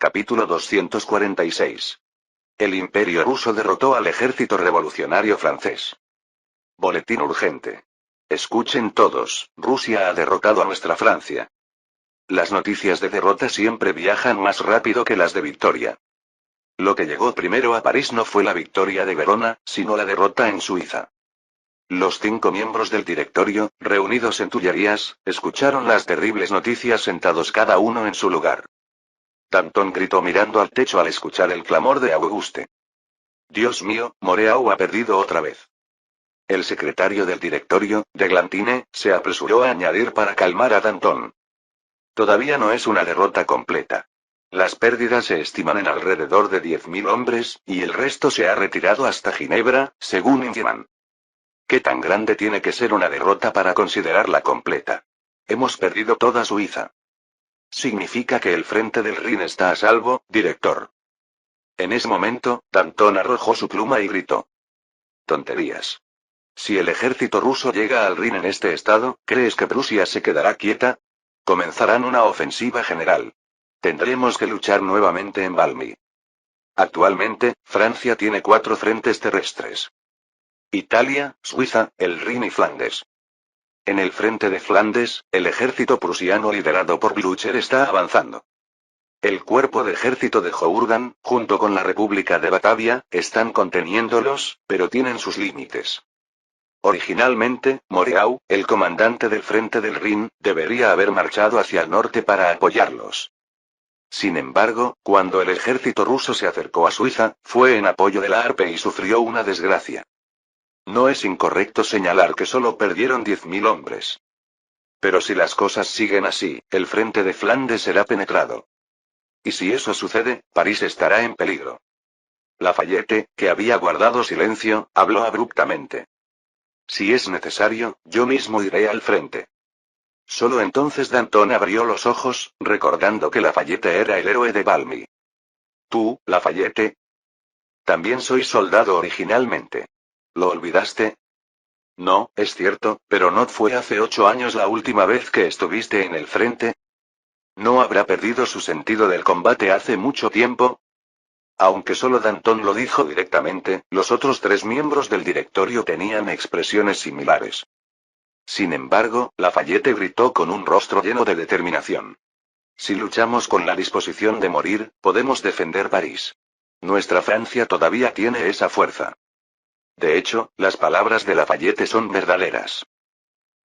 Capítulo 246. El Imperio ruso derrotó al ejército revolucionario francés. Boletín urgente. Escuchen todos, Rusia ha derrotado a nuestra Francia. Las noticias de derrota siempre viajan más rápido que las de victoria. Lo que llegó primero a París no fue la victoria de Verona, sino la derrota en Suiza. Los 5 miembros del directorio, reunidos en Tullerías, escucharon las terribles noticias sentados cada uno en su lugar. Danton gritó mirando al techo al escuchar el clamor de Auguste. Dios mío, Moreau ha perdido otra vez. El secretario del directorio, Deglantine, se apresuró a añadir para calmar a Danton. Todavía no es una derrota completa. Las pérdidas se estiman en alrededor de 10.000 hombres, y el resto se ha retirado hasta Ginebra, según informan. ¿Qué tan grande tiene que ser una derrota para considerarla completa? Hemos perdido toda Suiza. Significa que el frente del Rin está a salvo, director. En ese momento, Danton arrojó su pluma y gritó. Tonterías. Si el ejército ruso llega al Rin en este estado, ¿crees que Prusia se quedará quieta? Comenzarán una ofensiva general. Tendremos que luchar nuevamente en Valmy. Actualmente, Francia tiene 4 frentes terrestres. Italia, Suiza, el Rin y Flandes. En el frente de Flandes, el ejército prusiano liderado por Blücher está avanzando. El cuerpo de ejército de Jourdan, junto con la República de Batavia, están conteniéndolos, pero tienen sus límites. Originalmente, Moreau, el comandante del frente del Rin, debería haber marchado hacia el norte para apoyarlos. Sin embargo, cuando el ejército ruso se acercó a Suiza, fue en apoyo de la Arpe y sufrió una desgracia. No es incorrecto señalar que solo perdieron 10.000 hombres. Pero si las cosas siguen así, el frente de Flandes será penetrado. Y si eso sucede, París estará en peligro. Lafayette, que había guardado silencio, habló abruptamente. Si es necesario, yo mismo iré al frente. Solo entonces Danton abrió los ojos, recordando que Lafayette era el héroe de Valmy. Tú, Lafayette. También soy soldado originalmente. ¿Lo olvidaste? No, es cierto, pero ¿no fue hace 8 años la última vez que estuviste en el frente? ¿No habrá perdido su sentido del combate hace mucho tiempo? Aunque solo Danton lo dijo directamente, los otros 3 miembros del directorio tenían expresiones similares. Sin embargo, Lafayette gritó con un rostro lleno de determinación. Si luchamos con la disposición de morir, podemos defender París. Nuestra Francia todavía tiene esa fuerza. De hecho, las palabras de Lafayette son verdaderas.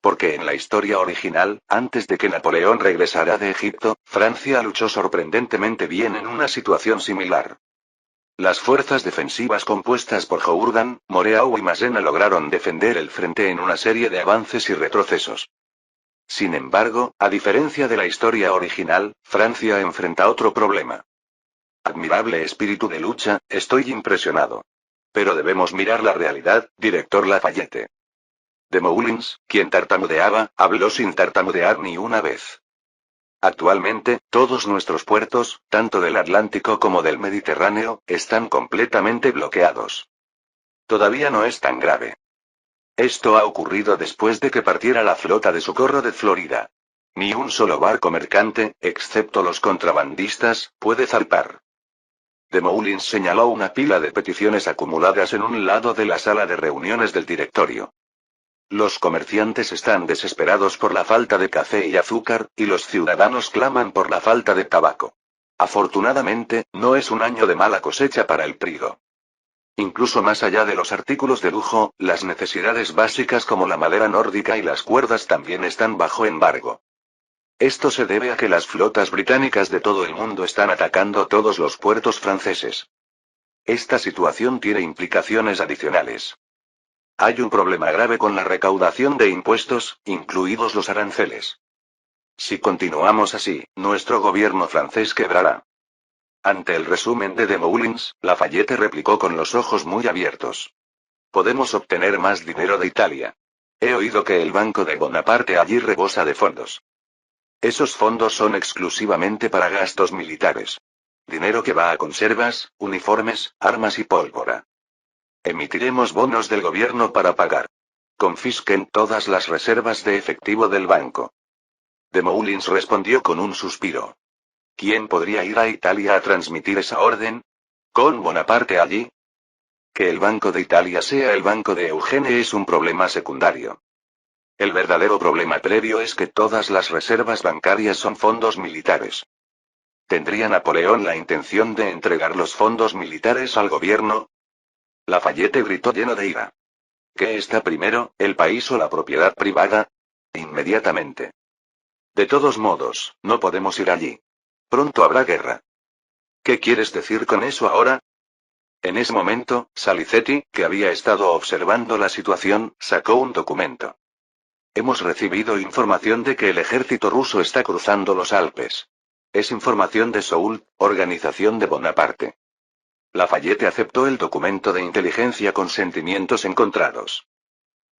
Porque en la historia original, antes de que Napoleón regresara de Egipto, Francia luchó sorprendentemente bien en una situación similar. Las fuerzas defensivas compuestas por Jourdan, Moreau y Massena lograron defender el frente en una serie de avances y retrocesos. Sin embargo, a diferencia de la historia original, Francia enfrenta otro problema. Admirable espíritu de lucha, estoy impresionado. Pero debemos mirar la realidad, director Lafayette. Desmoulins, quien tartamudeaba, habló sin tartamudear ni una vez. Actualmente, todos nuestros puertos, tanto del Atlántico como del Mediterráneo, están completamente bloqueados. Todavía no es tan grave. Esto ha ocurrido después de que partiera la flota de socorro de Florida. Ni un solo barco mercante, excepto los contrabandistas, puede zarpar. Desmoulins señaló una pila de peticiones acumuladas en un lado de la sala de reuniones del directorio. Los comerciantes están desesperados por la falta de café y azúcar, y los ciudadanos claman por la falta de tabaco. Afortunadamente, no es un año de mala cosecha para el trigo. Incluso más allá de los artículos de lujo, las necesidades básicas como la madera nórdica y las cuerdas también están bajo embargo. Esto se debe a que las flotas británicas de todo el mundo están atacando todos los puertos franceses. Esta situación tiene implicaciones adicionales. Hay un problema grave con la recaudación de impuestos, incluidos los aranceles. Si continuamos así, nuestro gobierno francés quebrará. Ante el resumen de Desmoulins, Lafayette replicó con los ojos muy abiertos. Podemos obtener más dinero de Italia. He oído que el Banco de Bonaparte allí rebosa de fondos. Esos fondos son exclusivamente para gastos militares. Dinero que va a conservas, uniformes, armas y pólvora. Emitiremos bonos del gobierno para pagar. Confisquen todas las reservas de efectivo del banco. Desmoulins respondió con un suspiro. ¿Quién podría ir a Italia a transmitir esa orden? ¿Con Bonaparte allí? Que el Banco de Italia sea el Banco de Eugene es un problema secundario. El verdadero problema previo es que todas las reservas bancarias son fondos militares. ¿Tendría Napoleón la intención de entregar los fondos militares al gobierno? Lafayette gritó lleno de ira. ¿Qué está primero, el país o la propiedad privada? Inmediatamente. De todos modos, no podemos ir allí. Pronto habrá guerra. ¿Qué quieres decir con eso ahora? En ese momento, Salicetti, que había estado observando la situación, sacó un documento. Hemos recibido información de que el ejército ruso está cruzando los Alpes. Es información de Soult, organización de Bonaparte. Lafayette aceptó el documento de inteligencia con sentimientos encontrados.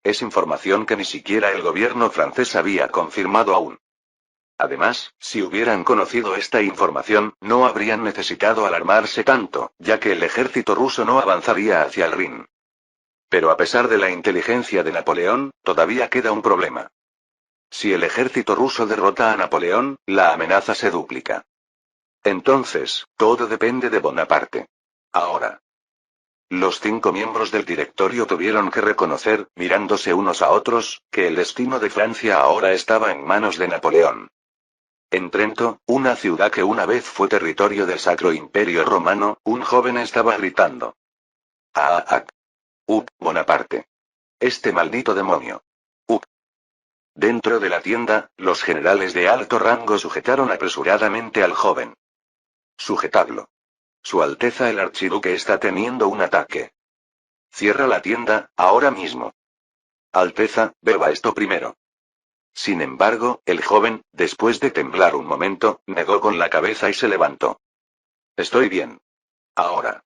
Es información que ni siquiera el gobierno francés había confirmado aún. Además, si hubieran conocido esta información, no habrían necesitado alarmarse tanto, ya que el ejército ruso no avanzaría hacia el Rin. Pero a pesar de la inteligencia de Napoleón, todavía queda un problema. Si el ejército ruso derrota a Napoleón, la amenaza se duplica. Entonces, todo depende de Bonaparte. Ahora. Los 5 miembros del directorio tuvieron que reconocer, mirándose unos a otros, que el destino de Francia ahora estaba en manos de Napoleón. En Trento, una ciudad que una vez fue territorio del Sacro Imperio Romano, un joven estaba gritando. ¡Ah! Bonaparte. Este maldito demonio. Dentro de la tienda, los generales de alto rango sujetaron apresuradamente al joven. Sujetadlo. Su Alteza el Archiduque está teniendo un ataque. Cierra la tienda, ahora mismo. Alteza, beba esto primero. Sin embargo, el joven, después de temblar un momento, negó con la cabeza y se levantó. Estoy bien. Ahora.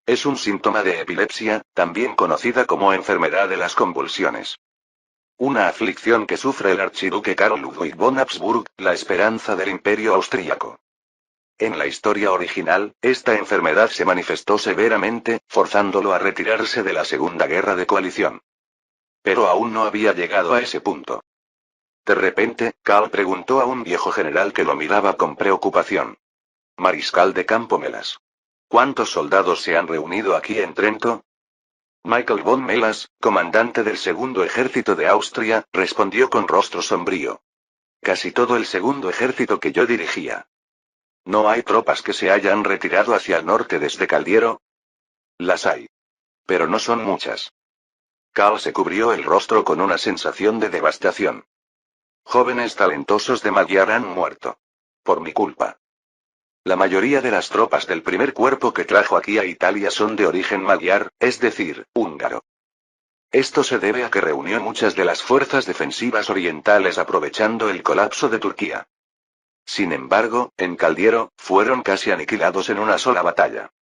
Es un síntoma de epilepsia, también conocida como enfermedad de las convulsiones. Una aflicción que sufre el archiduque Karl Ludwig von Habsburg, la esperanza del imperio austríaco. En la historia original, esta enfermedad se manifestó severamente, forzándolo a retirarse de la Segunda Guerra de Coalición. Pero aún no había llegado a ese punto. De repente, Karl preguntó a un viejo general que lo miraba con preocupación. Mariscal de campo Melas. ¿Cuántos soldados se han reunido aquí en Trento? Michael von Melas, comandante del segundo ejército de Austria, respondió con rostro sombrío. Casi todo el segundo ejército que yo dirigía. ¿No hay tropas que se hayan retirado hacia el norte desde Caldiero? Las hay. Pero no son muchas. Karl se cubrió el rostro con una sensación de devastación. Jóvenes talentosos de Magyar han muerto. Por mi culpa. La mayoría de las tropas del primer cuerpo que trajo aquí a Italia son de origen magyar, es decir, húngaro. Esto se debe a que reunió muchas de las fuerzas defensivas orientales aprovechando el colapso de Turquía. Sin embargo, en Caldiero, fueron casi aniquilados en una sola batalla.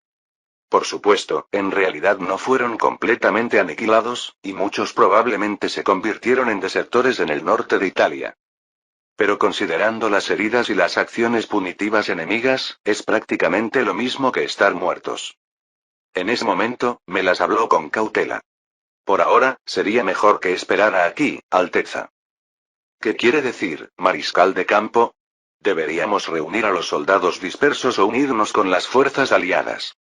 Por supuesto, en realidad no fueron completamente aniquilados, y muchos probablemente se convirtieron en desertores en el norte de Italia. Pero considerando las heridas y las acciones punitivas enemigas, es prácticamente lo mismo que estar muertos. En ese momento, me las habló con cautela. Por ahora, sería mejor que esperara aquí, Alteza. ¿Qué quiere decir, mariscal de campo? ¿Deberíamos reunir a los soldados dispersos o unirnos con las fuerzas aliadas?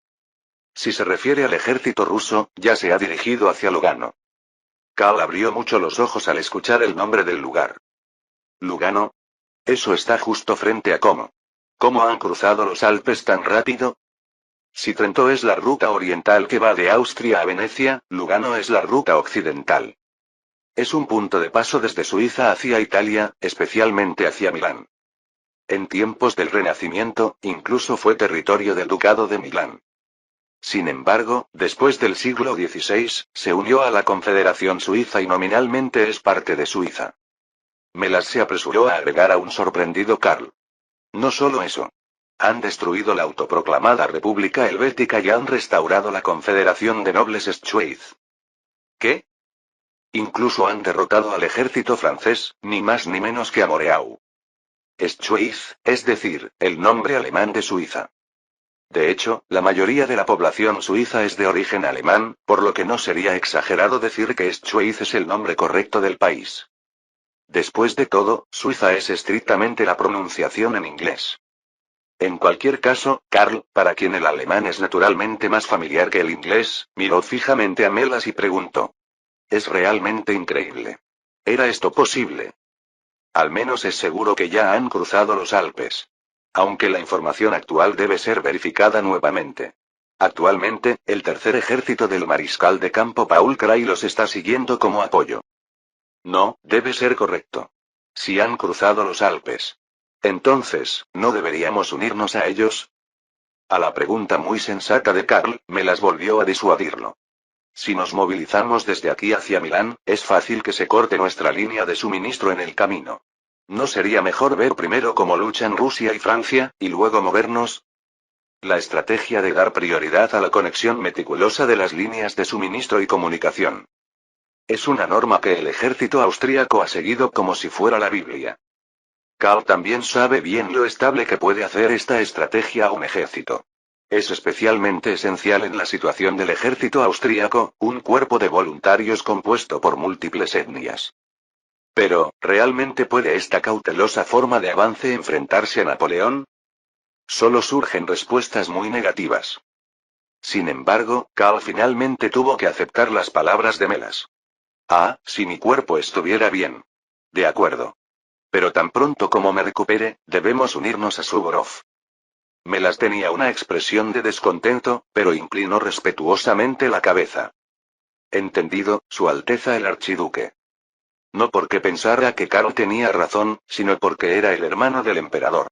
Si se refiere al ejército ruso, ya se ha dirigido hacia Lugano. Karl abrió mucho los ojos al escuchar el nombre del lugar. ¿Lugano? Eso está justo frente a Como. ¿Cómo han cruzado los Alpes tan rápido? Si Trento es la ruta oriental que va de Austria a Venecia, Lugano es la ruta occidental. Es un punto de paso desde Suiza hacia Italia, especialmente hacia Milán. En tiempos del Renacimiento, incluso fue territorio del Ducado de Milán. Sin embargo, después del siglo XVI, se unió a la Confederación Suiza y nominalmente es parte de Suiza. Melas se apresuró a agregar a un sorprendido Karl. No solo eso. Han destruido la autoproclamada República Helvética y han restaurado la Confederación de Nobles Schweiz. ¿Qué? Incluso han derrotado al ejército francés, ni más ni menos que a Moreau. Schweiz, es decir, el nombre alemán de Suiza. De hecho, la mayoría de la población suiza es de origen alemán, por lo que no sería exagerado decir que Schweiz es el nombre correcto del país. Después de todo, Suiza es estrictamente la pronunciación en inglés. En cualquier caso, Karl, para quien el alemán es naturalmente más familiar que el inglés, miró fijamente a Melas y preguntó. Es realmente increíble. ¿Era esto posible? Al menos es seguro que ya han cruzado los Alpes. Aunque la información actual debe ser verificada nuevamente. Actualmente, el tercer ejército del mariscal de campo Paul Kray los está siguiendo como apoyo. No, debe ser correcto. Si han cruzado los Alpes. Entonces, ¿no deberíamos unirnos a ellos? A la pregunta muy sensata de Karl, Melas volvió a disuadirlo. Si nos movilizamos desde aquí hacia Milán, es fácil que se corte nuestra línea de suministro en el camino. ¿No sería mejor ver primero cómo luchan Rusia y Francia, y luego movernos? La estrategia de dar prioridad a la conexión meticulosa de las líneas de suministro y comunicación. Es una norma que el ejército austríaco ha seguido como si fuera la Biblia. Karl también sabe bien lo estable que puede hacer esta estrategia a un ejército. Es especialmente esencial en la situación del ejército austríaco, un cuerpo de voluntarios compuesto por múltiples etnias. Pero, ¿realmente puede esta cautelosa forma de avance enfrentarse a Napoleón? Solo surgen respuestas muy negativas. Sin embargo, Karl finalmente tuvo que aceptar las palabras de Melas. Ah, si mi cuerpo estuviera bien. De acuerdo. Pero tan pronto como me recupere, debemos unirnos a Suvorov. Melas tenía una expresión de descontento, pero inclinó respetuosamente la cabeza. Entendido, Su Alteza el Archiduque. No porque pensara que Karl tenía razón, sino porque era el hermano del emperador.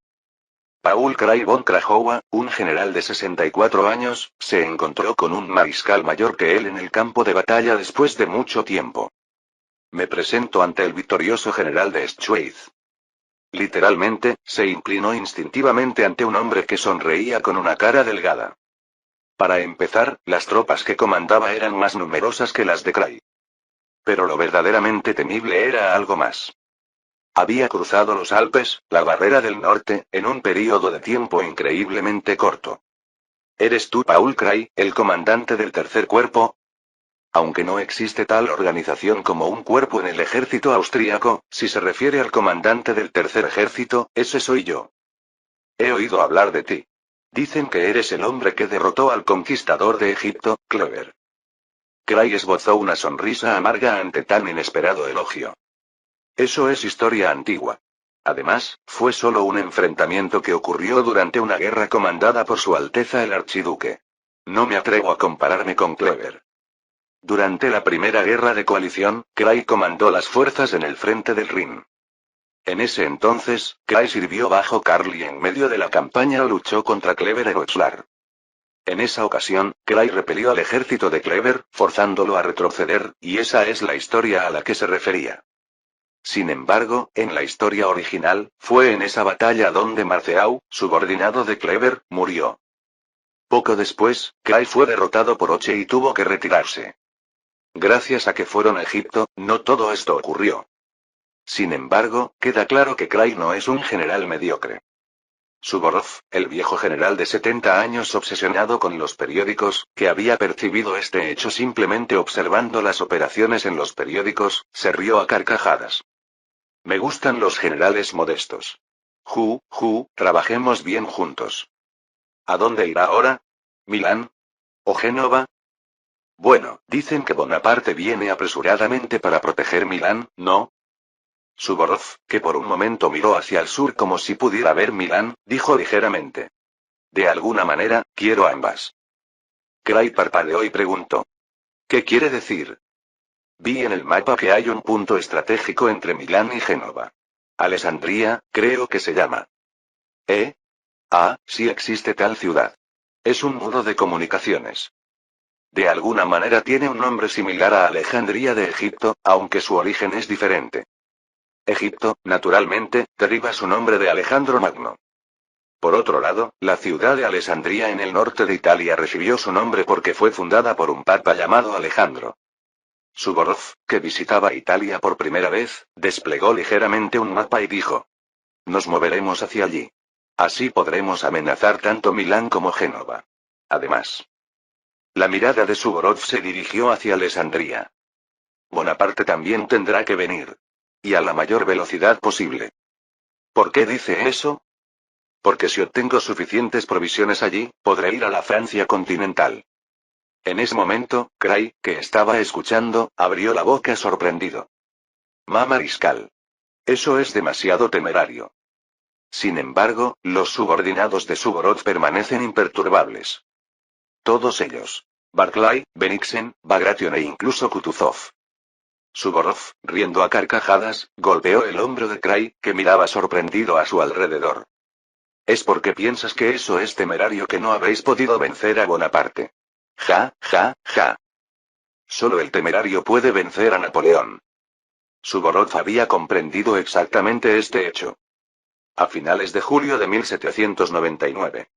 Paul Kray von Krajowa, un general de 64 años, se encontró con un mariscal mayor que él en el campo de batalla después de mucho tiempo. Me presento ante el victorioso general de Schweitz. Literalmente, se inclinó instintivamente ante un hombre que sonreía con una cara delgada. Para empezar, las tropas que comandaba eran más numerosas que las de Kray. Pero lo verdaderamente temible era algo más. Había cruzado los Alpes, la barrera del norte, en un período de tiempo increíblemente corto. ¿Eres tú Paul Kray, el comandante del tercer cuerpo? Aunque no existe tal organización como un cuerpo en el ejército austríaco, si se refiere al comandante del tercer ejército, ese soy yo. He oído hablar de ti. Dicen que eres el hombre que derrotó al conquistador de Egipto, Kleber. Kray esbozó una sonrisa amarga ante tan inesperado elogio. Eso es historia antigua. Además, fue solo un enfrentamiento que ocurrió durante una guerra comandada por Su Alteza el Archiduque. No me atrevo a compararme con Kleber. Durante la primera guerra de coalición, Kray comandó las fuerzas en el frente del Rin. En ese entonces, Kray sirvió bajo Karl y en medio de la campaña luchó contra Kleber en Wetzlar. En esa ocasión, Kray repelió al ejército de Kleber, forzándolo a retroceder, y esa es la historia a la que se refería. Sin embargo, en la historia original, fue en esa batalla donde Marceau, subordinado de Kleber, murió. Poco después, Kray fue derrotado por Oche y tuvo que retirarse. Gracias a que fueron a Egipto, no todo esto ocurrió. Sin embargo, queda claro que Kray no es un general mediocre. Suvorov, el viejo general de 70 años obsesionado con los periódicos, que había percibido este hecho simplemente observando las operaciones en los periódicos, se rió a carcajadas. Me gustan los generales modestos. Trabajemos bien juntos. ¿A dónde irá ahora? ¿Milán? ¿O Génova? Bueno, dicen que Bonaparte viene apresuradamente para proteger Milán, ¿no? Suvorov, que por un momento miró hacia el sur como si pudiera ver Milán, dijo ligeramente. De alguna manera, quiero ambas. Kray parpadeó y preguntó. ¿Qué quiere decir? Vi en el mapa que hay un punto estratégico entre Milán y Génova. Alessandria, creo que se llama. ¿Eh? Ah, sí existe tal ciudad. Es un nudo de comunicaciones. De alguna manera tiene un nombre similar a Alejandría de Egipto, aunque su origen es diferente. Egipto, naturalmente, deriva su nombre de Alejandro Magno. Por otro lado, la ciudad de Alessandria en el norte de Italia recibió su nombre porque fue fundada por un papa llamado Alejandro. Suvorov, que visitaba Italia por primera vez, desplegó ligeramente un mapa y dijo. Nos moveremos hacia allí. Así podremos amenazar tanto Milán como Génova. Además. La mirada de Suvorov se dirigió hacia Alessandria. Bonaparte también tendrá que venir. Y a la mayor velocidad posible. ¿Por qué dice eso? Porque si obtengo suficientes provisiones allí, podré ir a la Francia continental. En ese momento, Cray, que estaba escuchando, abrió la boca sorprendido. Mariscal. Eso es demasiado temerario. Sin embargo, los subordinados de Suvorov permanecen imperturbables. Todos ellos. Barclay, Bennigsen, Bagration e incluso Kutuzov. Suvorov, riendo a carcajadas, golpeó el hombro de Cray, que miraba sorprendido a su alrededor. Es porque piensas que eso es temerario que no habéis podido vencer a Bonaparte. Ja, ja, ja. Solo el temerario puede vencer a Napoleón. Suvorov había comprendido exactamente este hecho. A finales de julio de 1799.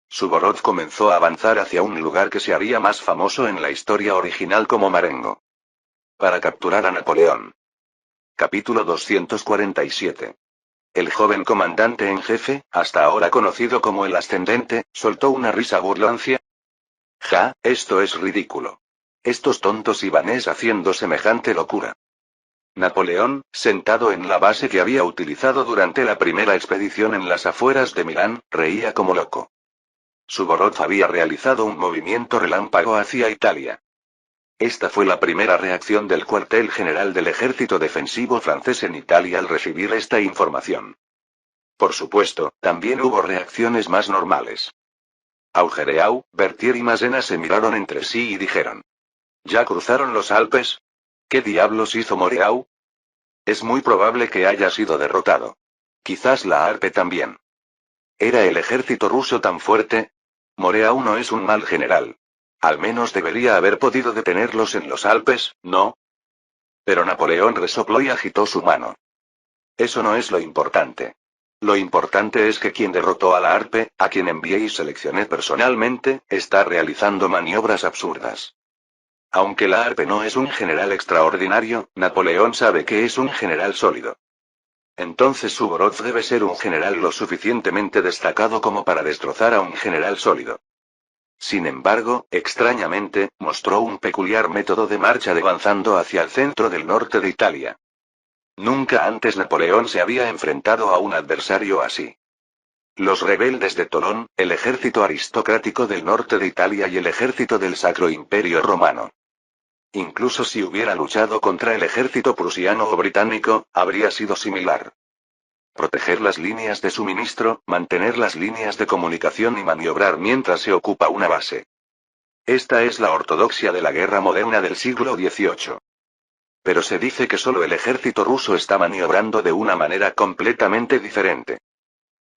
Suvorov comenzó a avanzar hacia un lugar que se haría más famoso en la historia original como Marengo. Para capturar a Napoleón. Capítulo 247. El joven comandante en jefe, hasta ahora conocido como el Ascendente, soltó una risa burlancia. Ja, esto es ridículo. Estos tontos ibanés haciendo semejante locura. Napoleón, sentado en la base que había utilizado durante la primera expedición en las afueras de Milán, reía como loco. Suvorov había realizado un movimiento relámpago hacia Italia. Esta fue la primera reacción del cuartel general del ejército defensivo francés en Italia al recibir esta información. Por supuesto, también hubo reacciones más normales. Augereau, Berthier y Massena se miraron entre sí y dijeron: ¿Ya cruzaron los Alpes? ¿Qué diablos hizo Moreau? Es muy probable que haya sido derrotado. Quizás la Arpe también. ¿Era el ejército ruso tan fuerte? Moreau no es un mal general. Al menos debería haber podido detenerlos en los Alpes, ¿no? Pero Napoleón resopló y agitó su mano. Eso no es lo importante. Lo importante es que quien derrotó a la Arpe, a quien envié y seleccioné personalmente, está realizando maniobras absurdas. Aunque la Arpe no es un general extraordinario, Napoleón sabe que es un general sólido. Entonces Suvorov debe ser un general lo suficientemente destacado como para destrozar a un general sólido. Sin embargo, extrañamente, mostró un peculiar método de marcha avanzando hacia el centro del norte de Italia. Nunca antes Napoleón se había enfrentado a un adversario así. Los rebeldes de Tolón, el ejército aristocrático del norte de Italia y el ejército del Sacro Imperio Romano. Incluso si hubiera luchado contra el ejército prusiano o británico, habría sido similar. Proteger las líneas de suministro, mantener las líneas de comunicación y maniobrar mientras se ocupa una base. Esta es la ortodoxia de la guerra moderna del siglo XVIII. Pero se dice que solo el ejército ruso está maniobrando de una manera completamente diferente.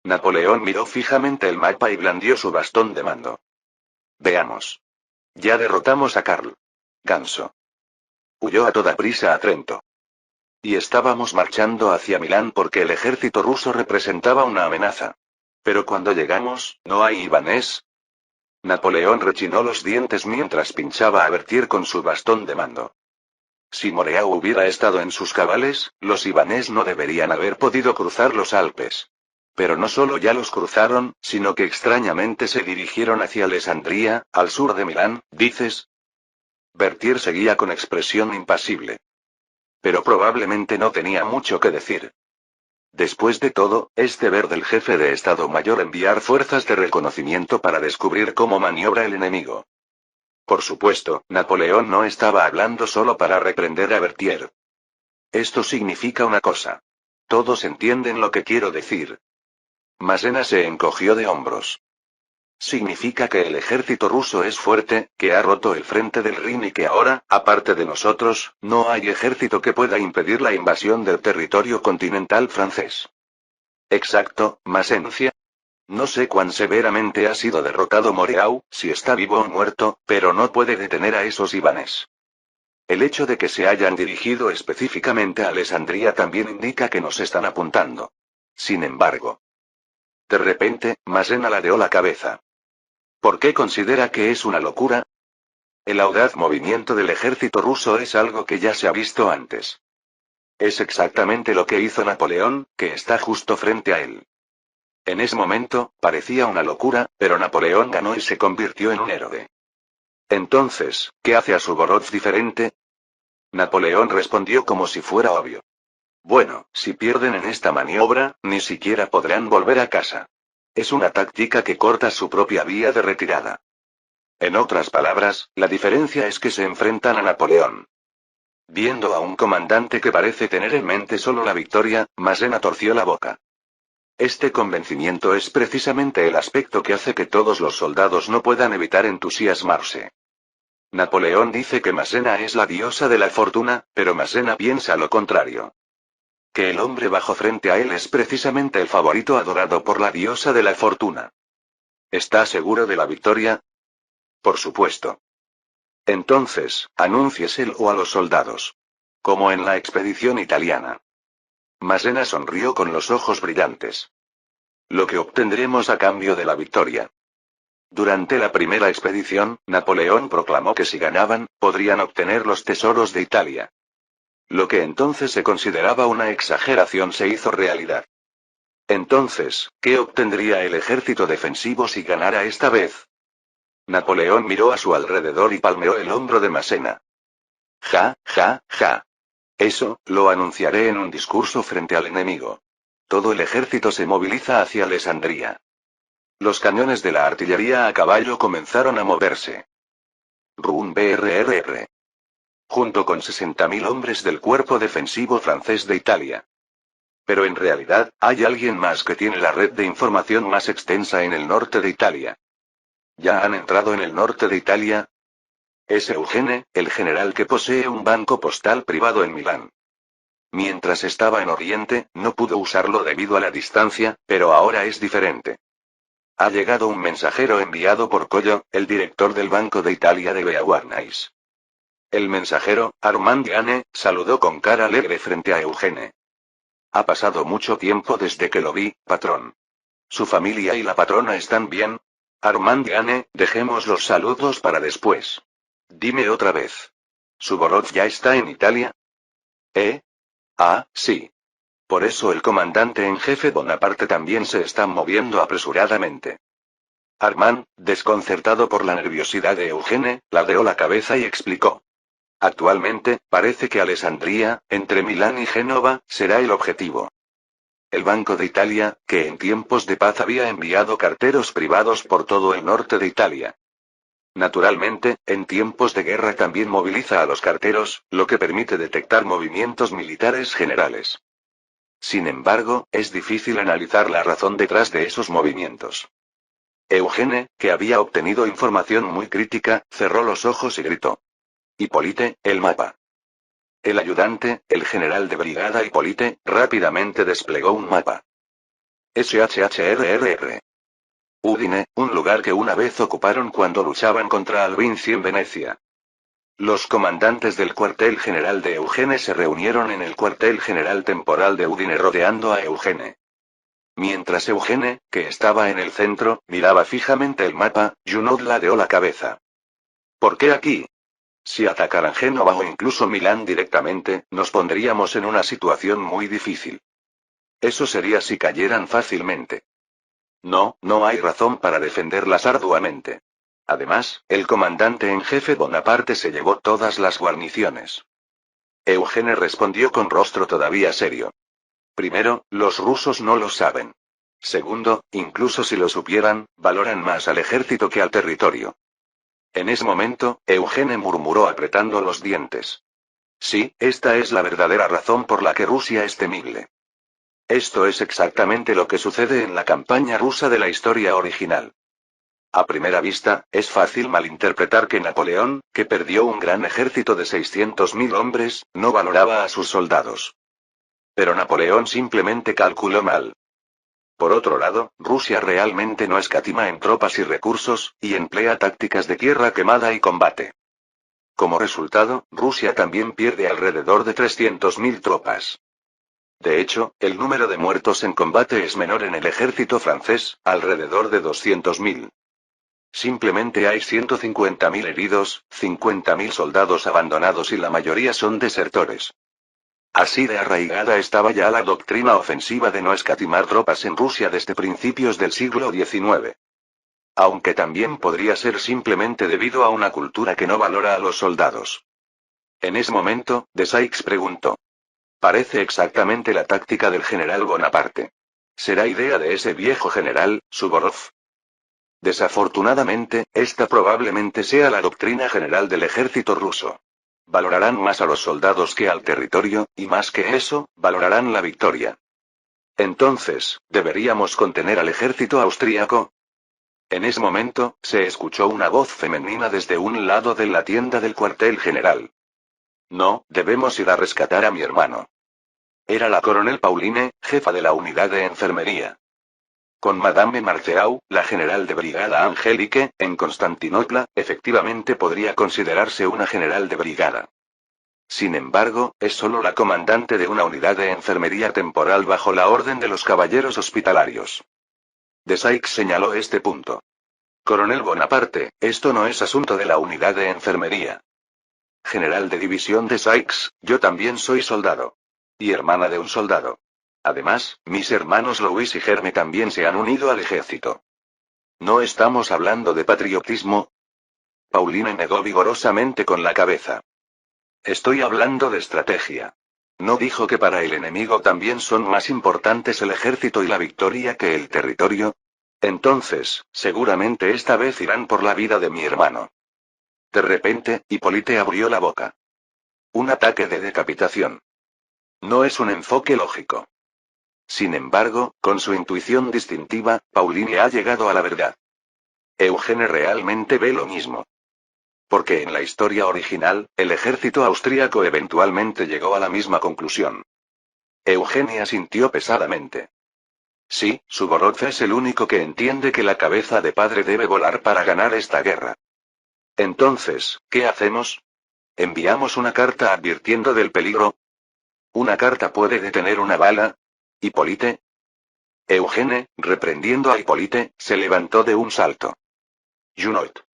Napoleón miró fijamente el mapa y blandió su bastón de mando. Veamos. Ya derrotamos a Karl. Ganso. Huyó a toda prisa a Trento. Y estábamos marchando hacia Milán porque el ejército ruso representaba una amenaza. Pero cuando llegamos, ¿no hay ibanés? Napoleón rechinó los dientes mientras pinchaba a Berthier con su bastón de mando. Si Moreau hubiera estado en sus cabales, los ibanés no deberían haber podido cruzar los Alpes. Pero no solo ya los cruzaron, sino que extrañamente se dirigieron hacia Alessandria, al sur de Milán, ¿dices? Berthier seguía con expresión impasible. Pero probablemente no tenía mucho que decir. Después de todo, es deber del jefe de Estado Mayor enviar fuerzas de reconocimiento para descubrir cómo maniobra el enemigo. Por supuesto, Napoleón no estaba hablando solo para reprender a Berthier. Esto significa una cosa. Todos entienden lo que quiero decir. Massena se encogió de hombros. Significa que el ejército ruso es fuerte, que ha roto el frente del Rin y que ahora, aparte de nosotros, no hay ejército que pueda impedir la invasión del territorio continental francés. Exacto, Masencia. No sé cuán severamente ha sido derrotado Moreau, si está vivo o muerto, pero no puede detener a esos ibanés. El hecho de que se hayan dirigido específicamente a Alessandria también indica que nos están apuntando. Sin embargo. De repente, Massena ladeó la cabeza. ¿Por qué considera que es una locura? El audaz movimiento del ejército ruso es algo que ya se ha visto antes. Es exactamente lo que hizo Napoleón, que está justo frente a él. En ese momento, parecía una locura, pero Napoleón ganó y se convirtió en un héroe. Entonces, ¿qué hace a Suvorov diferente? Napoleón respondió como si fuera obvio. Bueno, si pierden en esta maniobra, ni siquiera podrán volver a casa. Es una táctica que corta su propia vía de retirada. En otras palabras, la diferencia es que se enfrentan a Napoleón. Viendo a un comandante que parece tener en mente solo la victoria, Massena torció la boca. Este convencimiento es precisamente el aspecto que hace que todos los soldados no puedan evitar entusiasmarse. Napoleón dice que Massena es la diosa de la fortuna, pero Massena piensa lo contrario. Que el hombre bajo frente a él es precisamente el favorito adorado por la diosa de la fortuna. ¿Está seguro de la victoria? Por supuesto. Entonces, anúncieselo a los soldados. Como en la expedición italiana. Massena sonrió con los ojos brillantes. Lo que obtendremos a cambio de la victoria. Durante la primera expedición, Napoleón proclamó que si ganaban, podrían obtener los tesoros de Italia. Lo que entonces se consideraba una exageración se hizo realidad. Entonces, ¿qué obtendría el ejército defensivo si ganara esta vez? Napoleón miró a su alrededor y palmeó el hombro de Massena. Ja, ja, ja. Eso, lo anunciaré en un discurso frente al enemigo. Todo el ejército se moviliza hacia Alessandría. Los cañones de la artillería a caballo comenzaron a moverse. Rouen BRRR. Junto con 60.000 hombres del cuerpo defensivo francés de Italia. Pero en realidad, hay alguien más que tiene la red de información más extensa en el norte de Italia. ¿Ya han entrado en el norte de Italia? Es Eugene, el general que posee un banco postal privado en Milán. Mientras estaba en Oriente, no pudo usarlo debido a la distancia, pero ahora es diferente. Ha llegado un mensajero enviado por Collo, el director del Banco de Italia de Beauharnais. El mensajero, Armand Diane, saludó con cara alegre frente a Eugene. Ha pasado mucho tiempo desde que lo vi, patrón. ¿Su familia y la patrona están bien? Armand Diane, dejemos los saludos para después. Dime otra vez. ¿Suvorov ya está en Italia? ¿Eh? Ah, sí. Por eso el comandante en jefe Bonaparte también se está moviendo apresuradamente. Armand, desconcertado por la nerviosidad de Eugene, ladeó la cabeza y explicó. Actualmente, parece que Alessandría, entre Milán y Génova, será el objetivo. El Banco de Italia, que en tiempos de paz había enviado carteros privados por todo el norte de Italia. Naturalmente, en tiempos de guerra también moviliza a los carteros, lo que permite detectar movimientos militares generales. Sin embargo, es difícil analizar la razón detrás de esos movimientos. Eugene, que había obtenido información muy crítica, cerró los ojos y gritó. Hippolyte, el mapa. El ayudante, el general de brigada Hippolyte, rápidamente desplegó un mapa. SHHRRR. Udine, un lugar que una vez ocuparon cuando luchaban contra Albinzi en Venecia. Los comandantes del cuartel general de Eugene se reunieron en el cuartel general temporal de Udine rodeando a Eugene. Mientras Eugene, que estaba en el centro, miraba fijamente el mapa, Junod ladeó la cabeza. ¿Por qué aquí? Si atacaran Génova o incluso Milán directamente, nos pondríamos en una situación muy difícil. Eso sería si cayeran fácilmente. No, no hay razón para defenderlas arduamente. Además, el comandante en jefe Bonaparte se llevó todas las guarniciones. Eugene respondió con rostro todavía serio. Primero, los rusos no lo saben. Segundo, incluso si lo supieran, valoran más al ejército que al territorio. En ese momento, Eugene murmuró apretando los dientes. Sí, esta es la verdadera razón por la que Rusia es temible. Esto es exactamente lo que sucede en la campaña rusa de la historia original. A primera vista, es fácil malinterpretar que Napoleón, que perdió un gran ejército de 600.000 hombres, no valoraba a sus soldados. Pero Napoleón simplemente calculó mal. Por otro lado, Rusia realmente no escatima en tropas y recursos, y emplea tácticas de tierra quemada y combate. Como resultado, Rusia también pierde alrededor de 300.000 tropas. De hecho, el número de muertos en combate es menor en el ejército francés, alrededor de 200.000. Simplemente hay 150.000 heridos, 50.000 soldados abandonados y la mayoría son desertores. Así de arraigada estaba ya la doctrina ofensiva de no escatimar tropas en Rusia desde principios del siglo XIX. Aunque también podría ser simplemente debido a una cultura que no valora a los soldados. En ese momento, Desaix preguntó. Parece exactamente la táctica del general Bonaparte. ¿Será idea de ese viejo general, Suvorov? Desafortunadamente, esta probablemente sea la doctrina general del ejército ruso. Valorarán más a los soldados que al territorio, y más que eso, valorarán la victoria. Entonces, ¿deberíamos contener al ejército austríaco? En ese momento, se escuchó una voz femenina desde un lado de la tienda del cuartel general. No, debemos ir a rescatar a mi hermano. Era la coronel Pauline, jefa de la unidad de enfermería. Con Madame Marceau, la general de brigada Angélique, en Constantinopla, efectivamente podría considerarse una general de brigada. Sin embargo, es solo la comandante de una unidad de enfermería temporal bajo la orden de los caballeros hospitalarios. De Sykes señaló este punto. Coronel Bonaparte, esto no es asunto de la unidad de enfermería. General de división de Sykes, yo también soy soldado. Y hermana de un soldado. Además, mis hermanos Louis y Germe también se han unido al ejército. ¿No estamos hablando de patriotismo? Pauline negó vigorosamente con la cabeza. Estoy hablando de estrategia. ¿No dijo que para el enemigo también son más importantes el ejército y la victoria que el territorio? Entonces, seguramente esta vez irán por la vida de mi hermano. De repente, Hippolyte abrió la boca. Un ataque de decapitación. No es un enfoque lógico. Sin embargo, con su intuición distintiva, Pauline ha llegado a la verdad. Eugene realmente ve lo mismo. Porque en la historia original, el ejército austríaco eventualmente llegó a la misma conclusión. Eugenia sintió pesadamente. Sí, Suvorov es el único que entiende que la cabeza de padre debe volar para ganar esta guerra. Entonces, ¿qué hacemos? ¿Enviamos una carta advirtiendo del peligro? ¿Una carta puede detener una bala? ¿Hippolyte? Eugene, reprendiendo a Hippolyte, se levantó de un salto. Junot.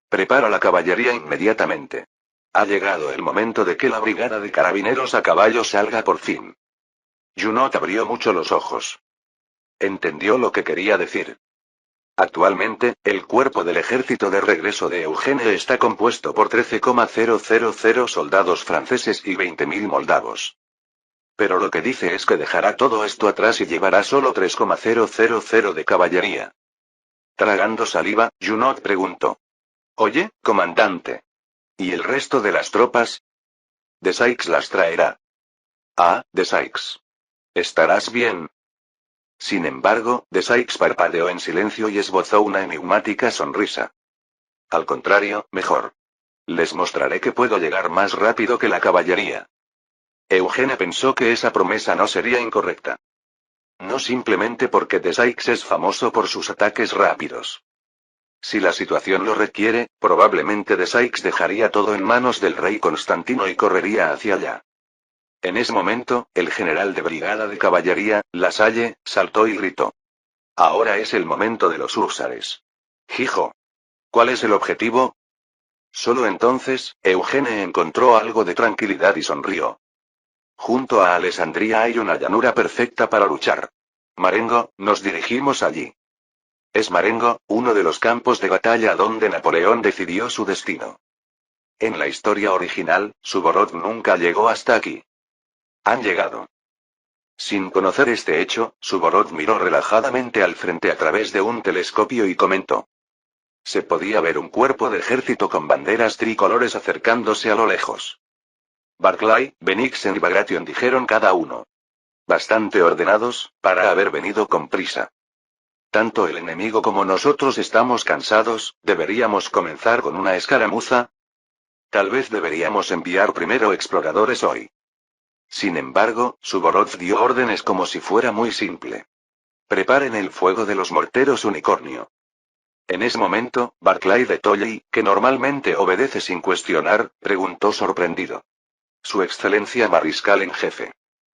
Prepara la caballería inmediatamente. Ha llegado el momento de que la brigada de carabineros a caballo salga por fin. Junot abrió mucho los ojos. Entendió lo que quería decir. Actualmente, el cuerpo del ejército de regreso de Eugene está compuesto por 13,000 soldados franceses y 20.000 moldavos. Pero lo que dice es que dejará todo esto atrás y llevará solo 3,000 de caballería. Tragando saliva, Junot preguntó. Oye, comandante. ¿Y el resto de las tropas? De Sykes las traerá. Ah, de Sykes. ¿Estarás bien? Sin embargo, de Sykes parpadeó en silencio y esbozó una enigmática sonrisa. Al contrario, mejor. Les mostraré que puedo llegar más rápido que la caballería. Eugene pensó que esa promesa no sería incorrecta. No simplemente porque de Sykes es famoso por sus ataques rápidos. Si la situación lo requiere, probablemente de Sykes dejaría todo en manos del rey Constantino y correría hacia allá. En ese momento, el general de brigada de caballería, Lasalle, saltó y gritó. Ahora es el momento de los húsares. Hijo. ¿Cuál es el objetivo? Solo entonces, Eugene encontró algo de tranquilidad y sonrió. Junto a Alessandria hay una llanura perfecta para luchar. Marengo, nos dirigimos allí. Es Marengo, uno de los campos de batalla donde Napoleón decidió su destino. En la historia original, Suvorov nunca llegó hasta aquí. Han llegado. Sin conocer este hecho, Suvorov miró relajadamente al frente a través de un telescopio y comentó. Se podía ver un cuerpo de ejército con banderas tricolores acercándose a lo lejos. Barclay, Bennigsen y Bagration dijeron cada uno. Bastante ordenados, para haber venido con prisa. Tanto el enemigo como nosotros estamos cansados, ¿deberíamos comenzar con una escaramuza? Tal vez deberíamos enviar primero exploradores hoy. Sin embargo, Suvorov dio órdenes como si fuera muy simple. Preparen el fuego de los morteros unicornio. En ese momento, Barclay de Tolly, que normalmente obedece sin cuestionar, preguntó sorprendido. Su excelencia mariscal en jefe.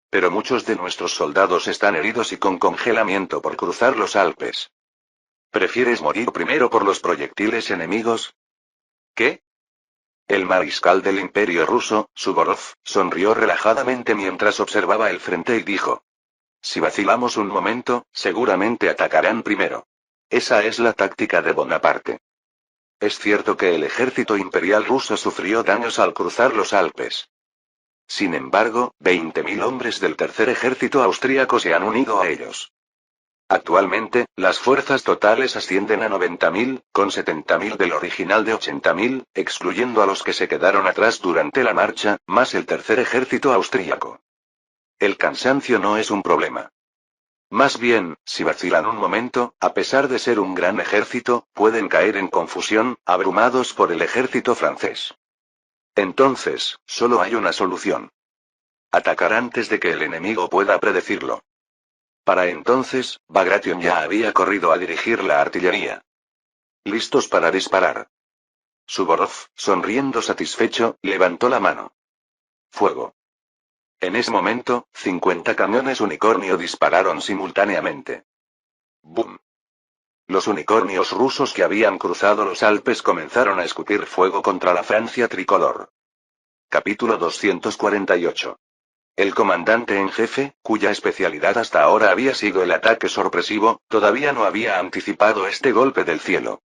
Pero muchos de nuestros soldados están heridos y con congelamiento por cruzar los Alpes. ¿Prefieres morir primero por los proyectiles enemigos? ¿Qué? El mariscal del Imperio ruso, Suvorov, sonrió relajadamente mientras observaba el frente y dijo. Si vacilamos un momento, seguramente atacarán primero. Esa es la táctica de Bonaparte. Es cierto que el ejército imperial ruso sufrió daños al cruzar los Alpes. Sin embargo, 20.000 hombres del tercer ejército austríaco se han unido a ellos. Actualmente, las fuerzas totales ascienden a 90.000, con 70.000 del original de 80.000, excluyendo a los que se quedaron atrás durante la marcha, más el tercer ejército austríaco. El cansancio no es un problema. Más bien, si vacilan un momento, a pesar de ser un gran ejército, pueden caer en confusión, abrumados por el ejército francés. Entonces, solo hay una solución. Atacar antes de que el enemigo pueda predecirlo. Para entonces, Bagration ya había corrido a dirigir la artillería. Listos para disparar. Suvorov, sonriendo satisfecho, levantó la mano. Fuego. En ese momento, 50 cañones unicornio dispararon simultáneamente. ¡Bum! Los unicornios rusos que habían cruzado los Alpes comenzaron a escupir fuego contra la Francia tricolor. Capítulo 248. El comandante en jefe, cuya especialidad hasta ahora había sido el ataque sorpresivo, todavía no había anticipado este golpe del cielo.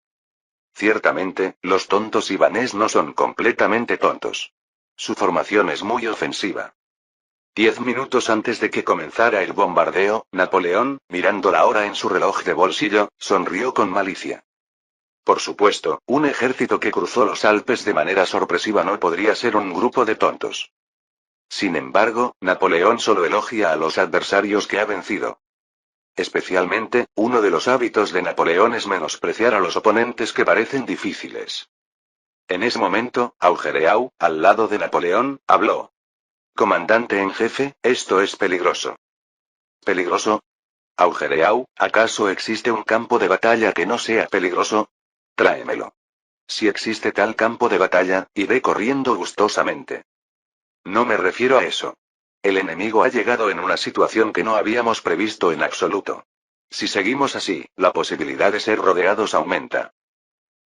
Ciertamente, los tontos ibanés no son completamente tontos. Su formación es muy ofensiva. 10 minutos antes de que comenzara el bombardeo, Napoleón, mirando la hora en su reloj de bolsillo, sonrió con malicia. Por supuesto, un ejército que cruzó los Alpes de manera sorpresiva no podría ser un grupo de tontos. Sin embargo, Napoleón solo elogia a los adversarios que ha vencido. Especialmente, uno de los hábitos de Napoleón es menospreciar a los oponentes que parecen difíciles. En ese momento, Augereau, al lado de Napoleón, habló. Comandante en jefe, esto es peligroso. ¿Peligroso? Augereau, ¿acaso existe un campo de batalla que no sea peligroso? Tráemelo. Si existe tal campo de batalla, iré corriendo gustosamente. No me refiero a eso. El enemigo ha llegado en una situación que no habíamos previsto en absoluto. Si seguimos así, la posibilidad de ser rodeados aumenta.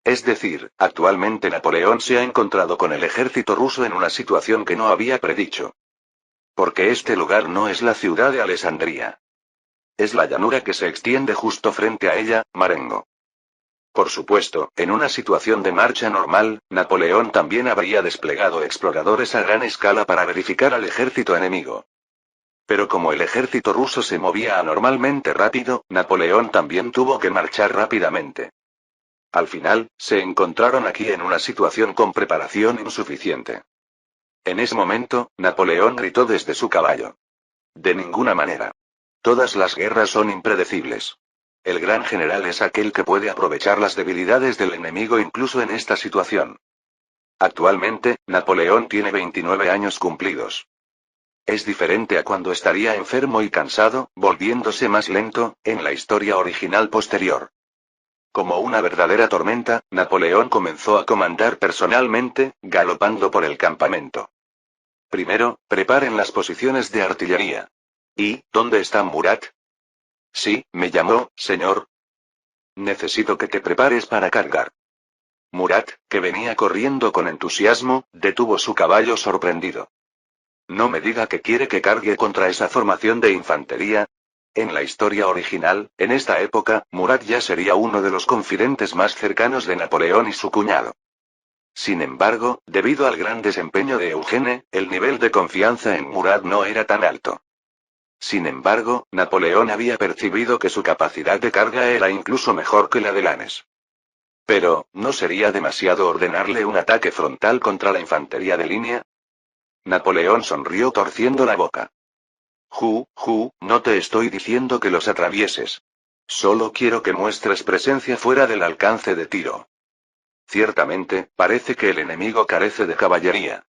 Es decir, actualmente Napoleón se ha encontrado con el ejército ruso en una situación que no había predicho. Porque este lugar no es la ciudad de Alessandría. Es la llanura que se extiende justo frente a ella, Marengo. Por supuesto, en una situación de marcha normal, Napoleón también habría desplegado exploradores a gran escala para verificar al ejército enemigo. Pero como el ejército ruso se movía anormalmente rápido, Napoleón también tuvo que marchar rápidamente. Al final, se encontraron aquí en una situación con preparación insuficiente. En ese momento, Napoleón gritó desde su caballo. De ninguna manera. Todas las guerras son impredecibles. El gran general es aquel que puede aprovechar las debilidades del enemigo incluso en esta situación. Actualmente, Napoleón tiene 29 años cumplidos. Es diferente a cuando estaría enfermo y cansado, volviéndose más lento, en la historia original posterior. Como una verdadera tormenta, Napoleón comenzó a comandar personalmente, galopando por el campamento. Primero, preparen las posiciones de artillería. ¿Y dónde está Murat? Sí, me llamó, señor. Necesito que te prepares para cargar. Murat, que venía corriendo con entusiasmo, detuvo su caballo sorprendido. No me diga que quiere que cargue contra esa formación de infantería. En la historia original, en esta época, Murat ya sería uno de los confidentes más cercanos de Napoleón y su cuñado. Sin embargo, debido al gran desempeño de Eugene, el nivel de confianza en Murat no era tan alto. Sin embargo, Napoleón había percibido que su capacidad de carga era incluso mejor que la de Lannes. Pero, ¿no sería demasiado ordenarle un ataque frontal contra la infantería de línea? Napoleón sonrió torciendo la boca. No te estoy diciendo que los atravieses. Solo quiero que muestres presencia fuera del alcance de tiro. Ciertamente, parece que el enemigo carece de caballería.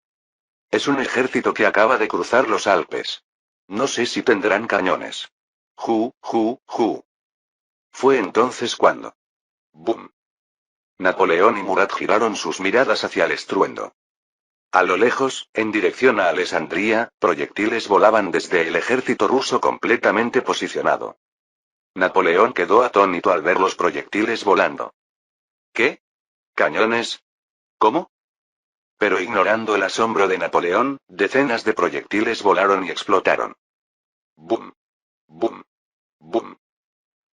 Es un ejército que acaba de cruzar los Alpes. No sé si tendrán cañones. Fue entonces cuando. ¡Bum! Napoleón y Murat giraron sus miradas hacia el estruendo. A lo lejos, en dirección a Alessandría, proyectiles volaban desde el ejército ruso completamente posicionado. Napoleón quedó atónito al ver los proyectiles volando. ¿Qué? ¿Cañones? ¿Cómo? Pero ignorando el asombro de Napoleón, decenas de proyectiles volaron y explotaron. ¡Bum! ¡Bum! ¡Bum!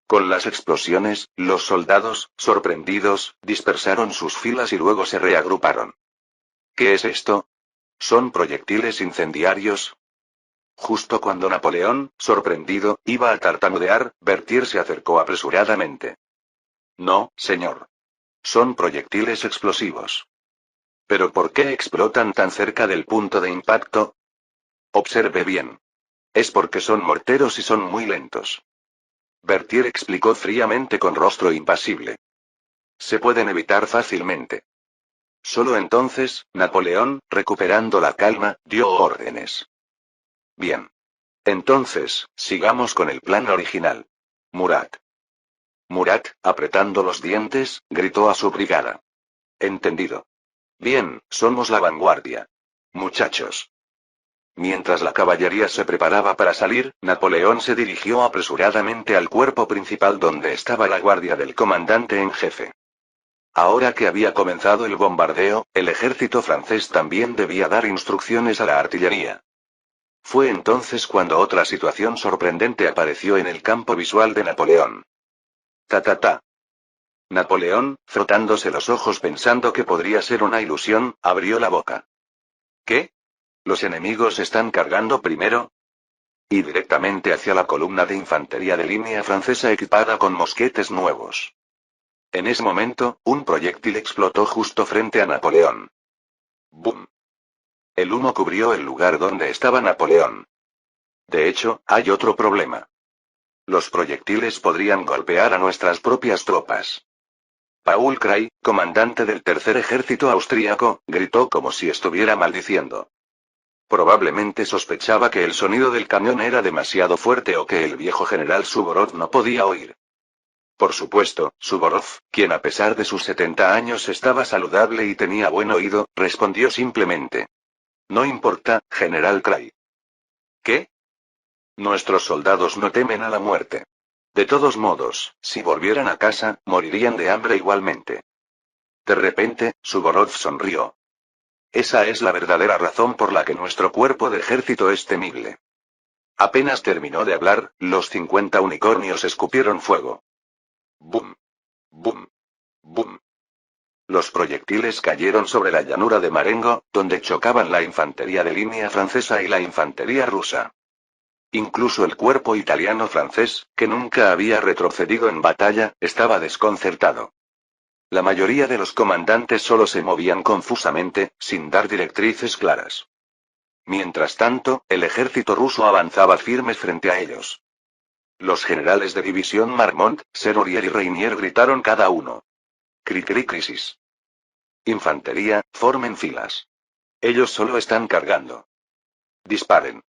Con las explosiones, los soldados, sorprendidos, dispersaron sus filas y luego se reagruparon. ¿Qué es esto? ¿Son proyectiles incendiarios? Justo cuando Napoleón, sorprendido, iba a tartamudear, Berthier se acercó apresuradamente. No, señor. Son proyectiles explosivos. ¿Pero por qué explotan tan cerca del punto de impacto? Observe bien. Es porque son morteros y son muy lentos. Berthier explicó fríamente con rostro impasible. Se pueden evitar fácilmente. Solo entonces, Napoleón, recuperando la calma, dio órdenes. Bien. Entonces, sigamos con el plan original. Murat. Murat, apretando los dientes, gritó a su brigada. Entendido. Bien, somos la vanguardia. Muchachos. Mientras la caballería se preparaba para salir, Napoleón se dirigió apresuradamente al cuerpo principal donde estaba la guardia del comandante en jefe. Ahora que había comenzado el bombardeo, el ejército francés también debía dar instrucciones a la artillería. Fue entonces cuando otra situación sorprendente apareció en el campo visual de Napoleón. Ta. Napoleón, frotándose los ojos pensando que podría ser una ilusión, abrió la boca. ¿Qué? ¿Los enemigos están cargando primero? Y directamente hacia la columna de infantería de línea francesa equipada con mosquetes nuevos. En ese momento, un proyectil explotó justo frente a Napoleón. ¡Bum! El humo cubrió el lugar donde estaba Napoleón. De hecho, hay otro problema. Los proyectiles podrían golpear a nuestras propias tropas. Paul Kray, comandante del tercer ejército austríaco, gritó como si estuviera maldiciendo. Probablemente sospechaba que el sonido del cañón era demasiado fuerte o que el viejo general Suvorov no podía oír. Por supuesto, Suvorov, quien a pesar de sus 70 años estaba saludable y tenía buen oído, respondió simplemente. No importa, general Kray. ¿Qué? Nuestros soldados no temen a la muerte. De todos modos, si volvieran a casa, morirían de hambre igualmente. De repente, Suvorov sonrió. Esa es la verdadera razón por la que nuestro cuerpo de ejército es temible. Apenas terminó de hablar, los 50 unicornios escupieron fuego. ¡Bum! ¡Bum! ¡Bum! Los proyectiles cayeron sobre la llanura de Marengo, donde chocaban la infantería de línea francesa y la infantería rusa. Incluso el cuerpo italiano-francés, que nunca había retrocedido en batalla, estaba desconcertado. La mayoría de los comandantes solo se movían confusamente, sin dar directrices claras. Mientras tanto, el ejército ruso avanzaba firme frente a ellos. Los generales de división Marmont, Serurier y Reinier gritaron cada uno. Crisis. Infantería, formen filas. Ellos solo están cargando. Disparen.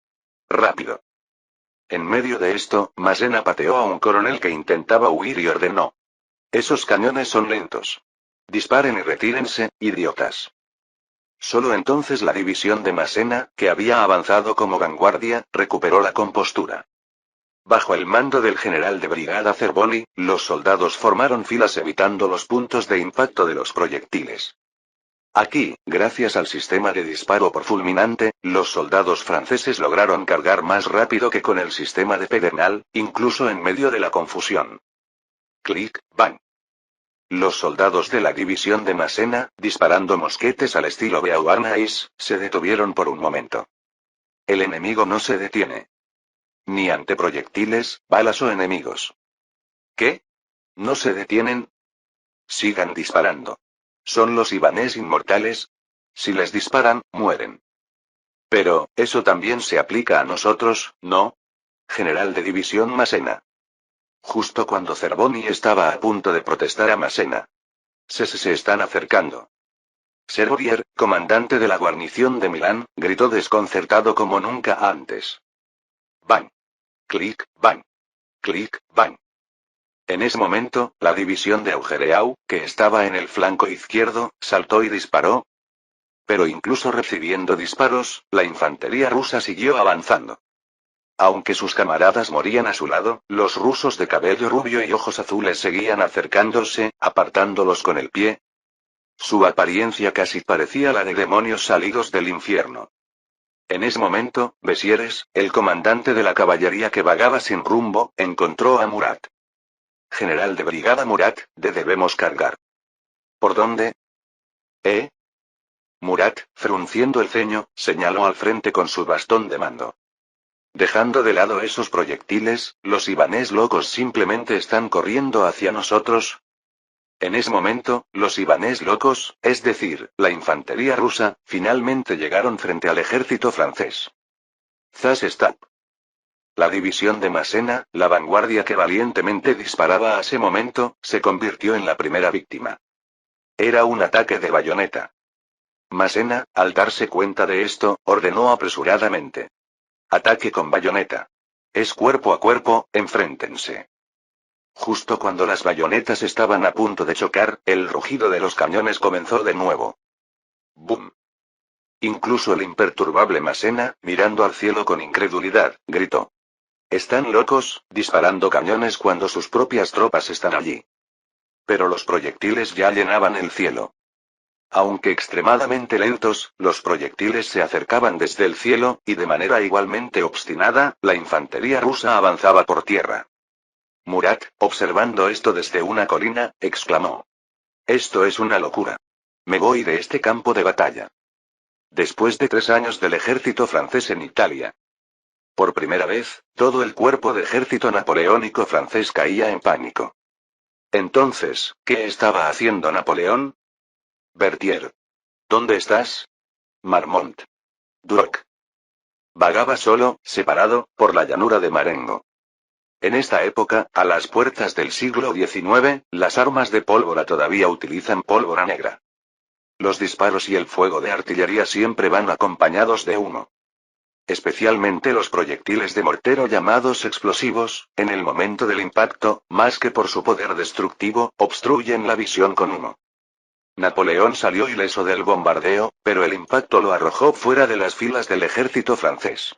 Rápido. En medio de esto, Massena pateó a un coronel que intentaba huir y ordenó. Esos cañones son lentos. Disparen y retírense, idiotas. Solo entonces la división de Massena, que había avanzado como vanguardia, recuperó la compostura. Bajo el mando del general de brigada Zerboni, los soldados formaron filas evitando los puntos de impacto de los proyectiles. Aquí, gracias al sistema de disparo por fulminante, los soldados franceses lograron cargar más rápido que con el sistema de pedernal, incluso en medio de la confusión. Clic, bang. Los soldados de la división de Massena, disparando mosquetes al estilo Beauharnais, se detuvieron por un momento. El enemigo no se detiene. Ni ante proyectiles, balas o enemigos. ¿Qué? ¿No se detienen? Sigan disparando. ¿Son los ibanés inmortales? Si les disparan, mueren. Pero, eso también se aplica a nosotros, ¿no? General de división Massena. Justo cuando Zerboni estaba a punto de protestar a Massena. Se están acercando. Serurier, comandante de la guarnición de Milán, gritó desconcertado como nunca antes. Bang. Clic, bang. Clic, bang. En ese momento, la división de Augereau, que estaba en el flanco izquierdo, saltó y disparó. Pero incluso recibiendo disparos, la infantería rusa siguió avanzando. Aunque sus camaradas morían a su lado, los rusos de cabello rubio y ojos azules seguían acercándose, apartándolos con el pie. Su apariencia casi parecía la de demonios salidos del infierno. En ese momento, Bessieres, el comandante de la caballería que vagaba sin rumbo, encontró a Murat. General de brigada Murat, debemos cargar. ¿Por dónde? Murat, frunciendo el ceño, señaló al frente con su bastón de mando. Dejando de lado esos proyectiles, los ibanés locos simplemente están corriendo hacia nosotros. En ese momento, los ibanés locos, es decir, la infantería rusa, finalmente llegaron frente al ejército francés. Zas stop. La división de Massena, la vanguardia que valientemente disparaba a ese momento, se convirtió en la primera víctima. Era un ataque de bayoneta. Massena, al darse cuenta de esto, ordenó apresuradamente. Ataque con bayoneta. Es cuerpo a cuerpo, enfréntense. Justo cuando las bayonetas estaban a punto de chocar, el rugido de los cañones comenzó de nuevo. ¡Bum! Incluso el imperturbable Massena, mirando al cielo con incredulidad, gritó. ¿Están locos, disparando cañones cuando sus propias tropas están allí? Pero los proyectiles ya llenaban el cielo. Aunque extremadamente lentos, los proyectiles se acercaban desde el cielo, y de manera igualmente obstinada, la infantería rusa avanzaba por tierra. Murat, observando esto desde una colina, exclamó. Esto es una locura. Me voy de este campo de batalla. Después de 3 años del ejército francés en Italia. Por primera vez, todo el cuerpo de ejército napoleónico francés caía en pánico. Entonces, ¿qué estaba haciendo Napoleón? Berthier. ¿Dónde estás? Marmont. Duroc. Vagaba solo, separado, por la llanura de Marengo. En esta época, a las puertas del siglo XIX, las armas de pólvora todavía utilizan pólvora negra. Los disparos y el fuego de artillería siempre van acompañados de humo. Especialmente los proyectiles de mortero llamados explosivos, en el momento del impacto, más que por su poder destructivo, obstruyen la visión con humo. Napoleón salió ileso del bombardeo, pero el impacto lo arrojó fuera de las filas del ejército francés.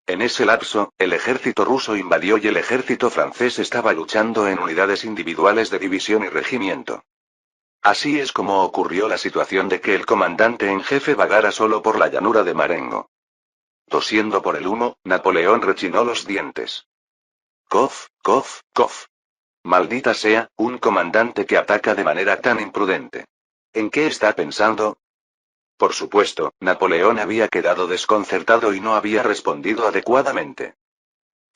En ese lapso, el ejército ruso invadió y el ejército francés estaba luchando en unidades individuales de división y regimiento. Así es como ocurrió la situación de que el comandante en jefe vagara solo por la llanura de Marengo. Tosiendo por el humo, Napoleón rechinó los dientes. Cof, cof, cof. Maldita sea, un comandante que ataca de manera tan imprudente. ¿En qué está pensando? Por supuesto, Napoleón había quedado desconcertado y no había respondido adecuadamente.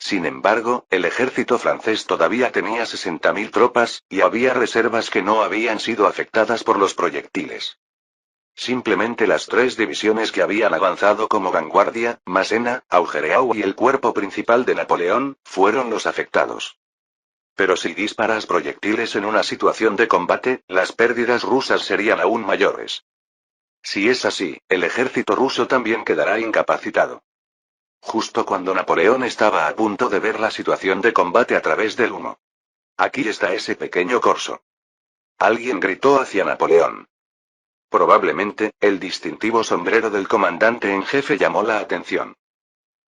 Sin embargo, el ejército francés todavía tenía 60.000 tropas, y había reservas que no habían sido afectadas por los proyectiles. Simplemente las 3 divisiones que habían avanzado como vanguardia, Massena, Augereau y el cuerpo principal de Napoleón, fueron los afectados. Pero si disparas proyectiles en una situación de combate, las pérdidas rusas serían aún mayores. Si es así, el ejército ruso también quedará incapacitado. Justo cuando Napoleón estaba a punto de ver la situación de combate a través del humo. Aquí está ese pequeño corso. Alguien gritó hacia Napoleón. Probablemente, el distintivo sombrero del comandante en jefe llamó la atención.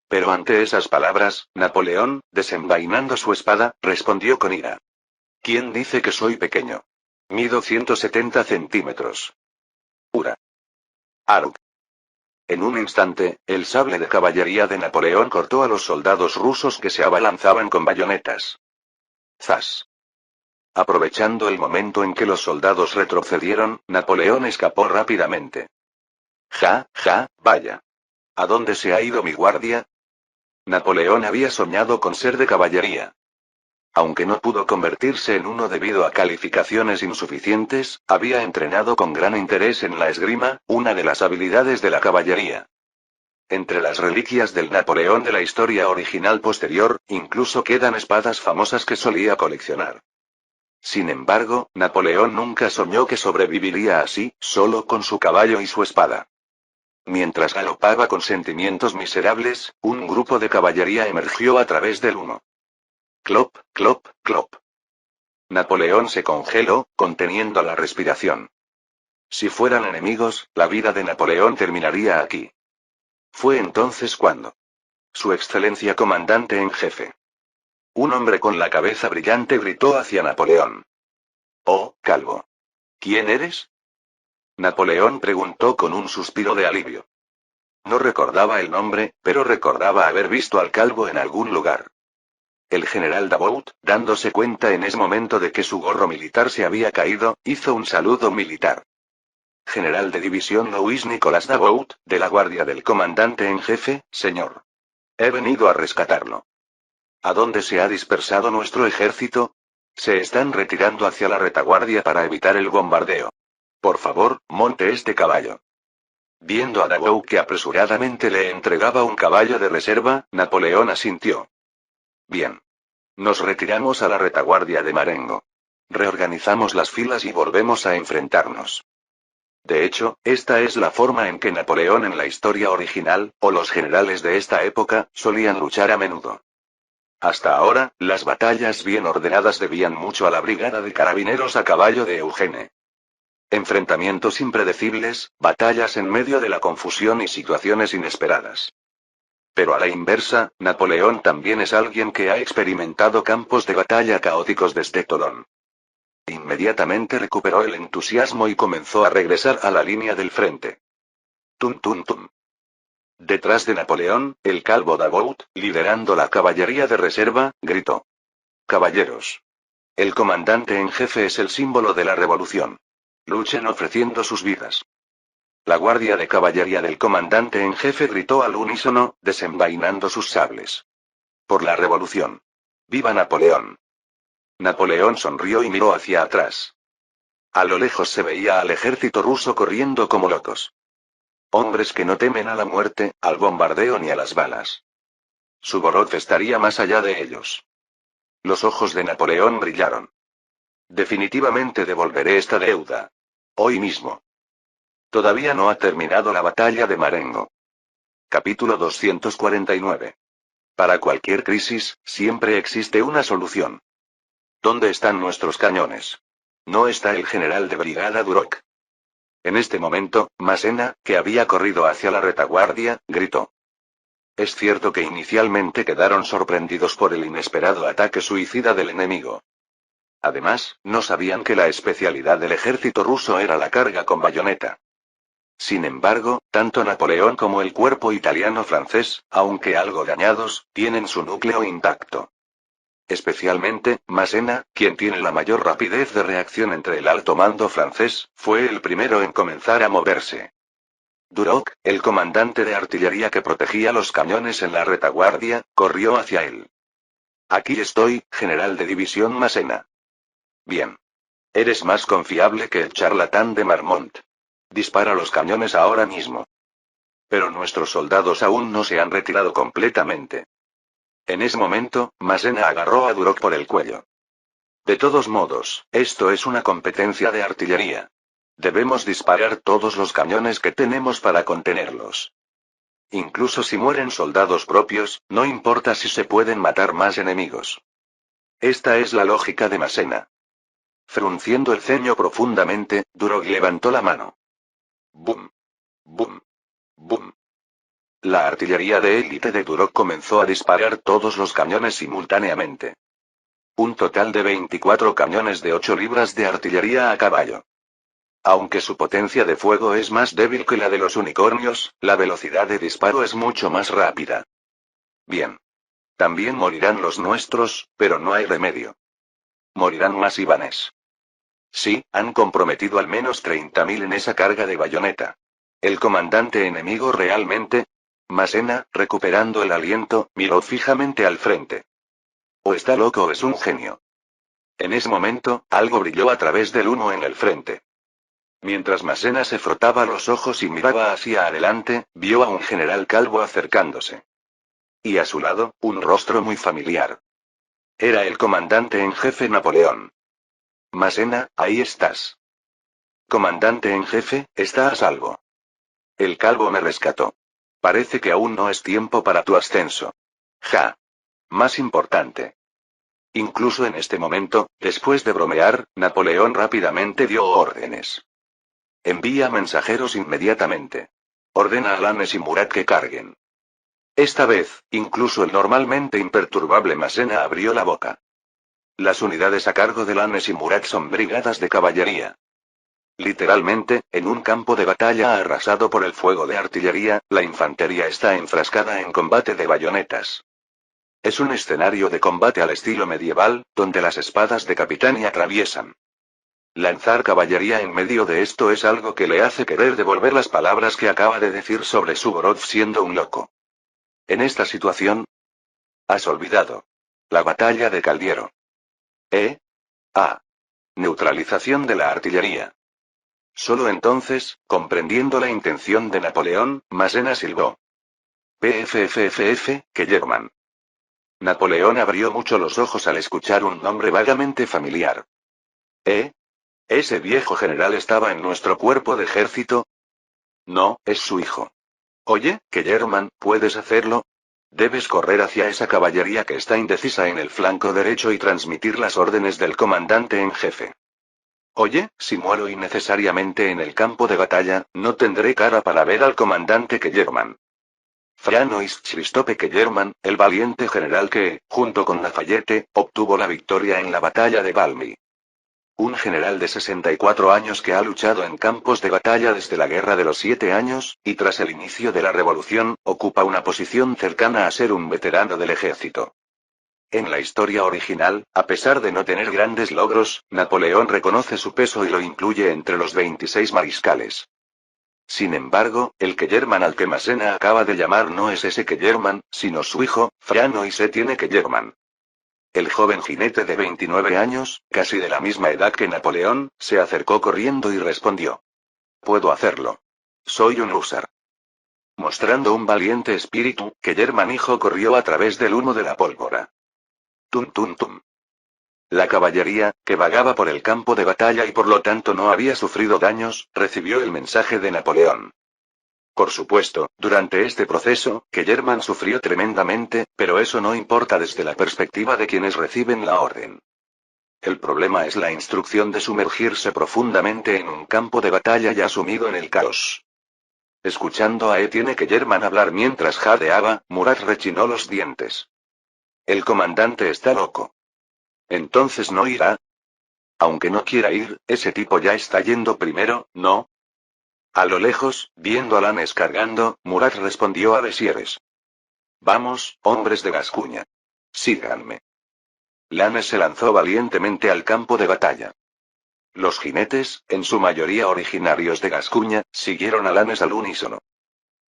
Pero ante esas palabras, Napoleón, desenvainando su espada, respondió con ira. ¿Quién dice que soy pequeño? Mido 170 centímetros. Ura. Arg. En un instante, el sable de caballería de Napoleón cortó a los soldados rusos que se abalanzaban con bayonetas. ¡Zas! Aprovechando el momento en que los soldados retrocedieron, Napoleón escapó rápidamente. Ja, vaya. ¿A dónde se ha ido mi guardia? Napoleón había soñado con ser de caballería. Aunque no pudo convertirse en uno debido a calificaciones insuficientes, había entrenado con gran interés en la esgrima, una de las habilidades de la caballería. Entre las reliquias del Napoleón de la historia original posterior, incluso quedan espadas famosas que solía coleccionar. Sin embargo, Napoleón nunca soñó que sobreviviría así, solo con su caballo y su espada. Mientras galopaba con sentimientos miserables, un grupo de caballería emergió a través del humo. Clop, clop, clop. Napoleón se congeló, conteniendo la respiración. Si fueran enemigos, la vida de Napoleón terminaría aquí. Fue entonces cuando. Su excelencia comandante en jefe. Un hombre con la cabeza brillante gritó hacia Napoleón. Oh, calvo. ¿Quién eres? Napoleón preguntó con un suspiro de alivio. No recordaba el nombre, pero recordaba haber visto al calvo en algún lugar. El general Davout, dándose cuenta en ese momento de que su gorro militar se había caído, hizo un saludo militar. general de división Louis Nicolas Davout, de la guardia del comandante en jefe, señor. He venido a rescatarlo. ¿A dónde se ha dispersado nuestro ejército? Se están retirando hacia la retaguardia para evitar el bombardeo. Por favor, monte este caballo. Viendo a Davout que apresuradamente le entregaba un caballo de reserva, Napoleón asintió. Bien. Nos retiramos a la retaguardia de Marengo. Reorganizamos las filas y volvemos a enfrentarnos. De hecho, esta es la forma en que Napoleón en la historia original, o los generales de esta época, solían luchar a menudo. Hasta ahora, las batallas bien ordenadas debían mucho a la brigada de carabineros a caballo de Eugene. Enfrentamientos impredecibles, batallas en medio de la confusión y situaciones inesperadas. Pero a la inversa, Napoleón también es alguien que ha experimentado campos de batalla caóticos desde Tolón. Inmediatamente recuperó el entusiasmo y comenzó a regresar a la línea del frente. Tum tum tum. Detrás de Napoleón, el calvo Davout, liderando la caballería de reserva, gritó. Caballeros. El comandante en jefe es el símbolo de la revolución. Luchen ofreciendo sus vidas. La guardia de caballería del comandante en jefe gritó al unísono, desenvainando sus sables. Por la revolución. ¡Viva Napoleón! Napoleón sonrió y miró hacia atrás. A lo lejos se veía al ejército ruso corriendo como locos. Hombres que no temen a la muerte, al bombardeo ni a las balas. Suvorov estaría más allá de ellos. Los ojos de Napoleón brillaron. Definitivamente devolveré esta deuda. Hoy mismo. Todavía no ha terminado la batalla de Marengo. Capítulo 249. Para cualquier crisis, siempre existe una solución. ¿Dónde están nuestros cañones? No está el general de brigada Duroc. En este momento, Massena, que había corrido hacia la retaguardia, gritó. Es cierto que inicialmente quedaron sorprendidos por el inesperado ataque suicida del enemigo. Además, no sabían que la especialidad del ejército ruso era la carga con bayoneta. Sin embargo, tanto Napoleón como el cuerpo italiano-francés, aunque algo dañados, tienen su núcleo intacto. Especialmente, Massena, quien tiene la mayor rapidez de reacción entre el alto mando francés, fue el primero en comenzar a moverse. Duroc, el comandante de artillería que protegía los cañones en la retaguardia, corrió hacia él. Aquí estoy, general de división Massena. Bien. Eres más confiable que el charlatán de Marmont. Dispara los cañones ahora mismo. Pero nuestros soldados aún no se han retirado completamente. En ese momento, Massena agarró a Duroc por el cuello. De todos modos, esto es una competencia de artillería. Debemos disparar todos los cañones que tenemos para contenerlos. Incluso si mueren soldados propios, no importa si se pueden matar más enemigos. Esta es la lógica de Massena. Frunciendo el ceño profundamente, Duroc levantó la mano. ¡Bum! ¡Bum! ¡Bum! La artillería de élite de Duroc comenzó a disparar todos los cañones simultáneamente. Un total de 24 cañones de 8 libras de artillería a caballo. Aunque su potencia de fuego es más débil que la de los unicornios, la velocidad de disparo es mucho más rápida. Bien. También morirán los nuestros, pero no hay remedio. Morirán más ibanes. Sí, han comprometido al menos 30.000 en esa carga de bayoneta. El comandante enemigo realmente... Massena, recuperando el aliento, miró fijamente al frente. O está loco o es un genio. En ese momento, algo brilló a través del humo en el frente. Mientras Massena se frotaba los ojos y miraba hacia adelante, vio a un general calvo acercándose. Y a su lado, un rostro muy familiar. Era el comandante en jefe Napoleón. Massena, ahí estás. Comandante en jefe, está a salvo. El calvo me rescató. Parece que aún no es tiempo para tu ascenso. Ja. Más importante. Incluso en este momento, después de bromear, Napoleón rápidamente dio órdenes. Envía mensajeros inmediatamente. Ordena a Lannes y Murat que carguen. Esta vez, incluso el normalmente imperturbable Massena abrió la boca. Las unidades a cargo de Lannes y Murat son brigadas de caballería. Literalmente, en un campo de batalla arrasado por el fuego de artillería, la infantería está enfrascada en combate de bayonetas. Es un escenario de combate al estilo medieval, donde las espadas de capitán y atraviesan. Lanzar caballería en medio de esto es algo que le hace querer devolver las palabras que acaba de decir sobre Suvorov siendo un loco. En esta situación, has olvidado la batalla de Caldiero. Ah. Neutralización de la artillería. Solo entonces, comprendiendo la intención de Napoleón, Massena silbó. PFFFF, Kellerman. Napoleón abrió mucho los ojos al escuchar un nombre vagamente familiar. ¿Ese viejo general estaba en nuestro cuerpo de ejército? No, es su hijo. Oye, Kellerman, ¿puedes hacerlo? Debes correr hacia esa caballería que está indecisa en el flanco derecho y transmitir las órdenes del comandante en jefe. Oye, si muero innecesariamente en el campo de batalla, no tendré cara para ver al comandante Kellerman. Franz Christophe Kellerman, el valiente general que, junto con Lafayette, obtuvo la victoria en la batalla de Valmy. Un general de 64 años que ha luchado en campos de batalla desde la Guerra de los 7 años, y tras el inicio de la Revolución, ocupa una posición cercana a ser un veterano del ejército. En la historia original, a pesar de no tener grandes logros, Napoleón reconoce su peso y lo incluye entre los 26 mariscales. Sin embargo, el Kellerman al que Massena acaba de llamar no es ese Kellerman, sino su hijo, Franz Kellerman. El joven jinete de 29 años, casi de la misma edad que Napoleón, se acercó corriendo y respondió. Puedo hacerlo. Soy un húsar. Mostrando un valiente espíritu, Kellerman hijo corrió a través del humo de la pólvora. Tum tum tum. La caballería, que vagaba por el campo de batalla y por lo tanto no había sufrido daños, recibió el mensaje de Napoleón. Por supuesto, durante este proceso, Kellerman sufrió tremendamente, pero eso no importa desde la perspectiva de quienes reciben la orden. El problema es la instrucción de sumergirse profundamente en un campo de batalla ya sumido en el caos. Escuchando a Etienne Kellerman hablar mientras jadeaba, Murat rechinó los dientes. El comandante está loco. Entonces no irá. Aunque no quiera ir, ese tipo ya está yendo primero, ¿no? A lo lejos, viendo a Lannes cargando, Murat respondió a Bessieres. Vamos, hombres de Gascuña. Síganme. Lannes se lanzó valientemente al campo de batalla. Los jinetes, en su mayoría originarios de Gascuña, siguieron a Lannes al unísono.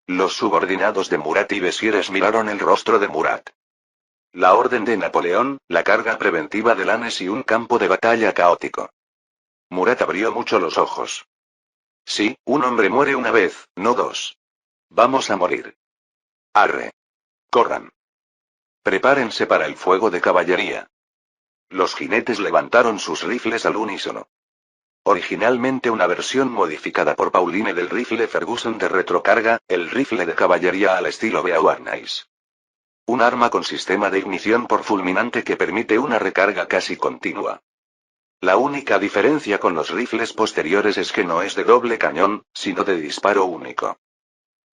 Los subordinados de Murat y Bessieres miraron el rostro de Murat. La orden de Napoleón, la carga preventiva de Lannes y un campo de batalla caótico. Murat abrió mucho los ojos. Sí, un hombre muere una vez, no dos. Vamos a morir. Arre. Corran. Prepárense para el fuego de caballería. Los jinetes levantaron sus rifles al unísono. Originalmente una versión modificada por Pauline del rifle Ferguson de retrocarga, el rifle de caballería al estilo Beauharnais. Un arma con sistema de ignición por fulminante que permite una recarga casi continua. La única diferencia con los rifles posteriores es que no es de doble cañón, sino de disparo único.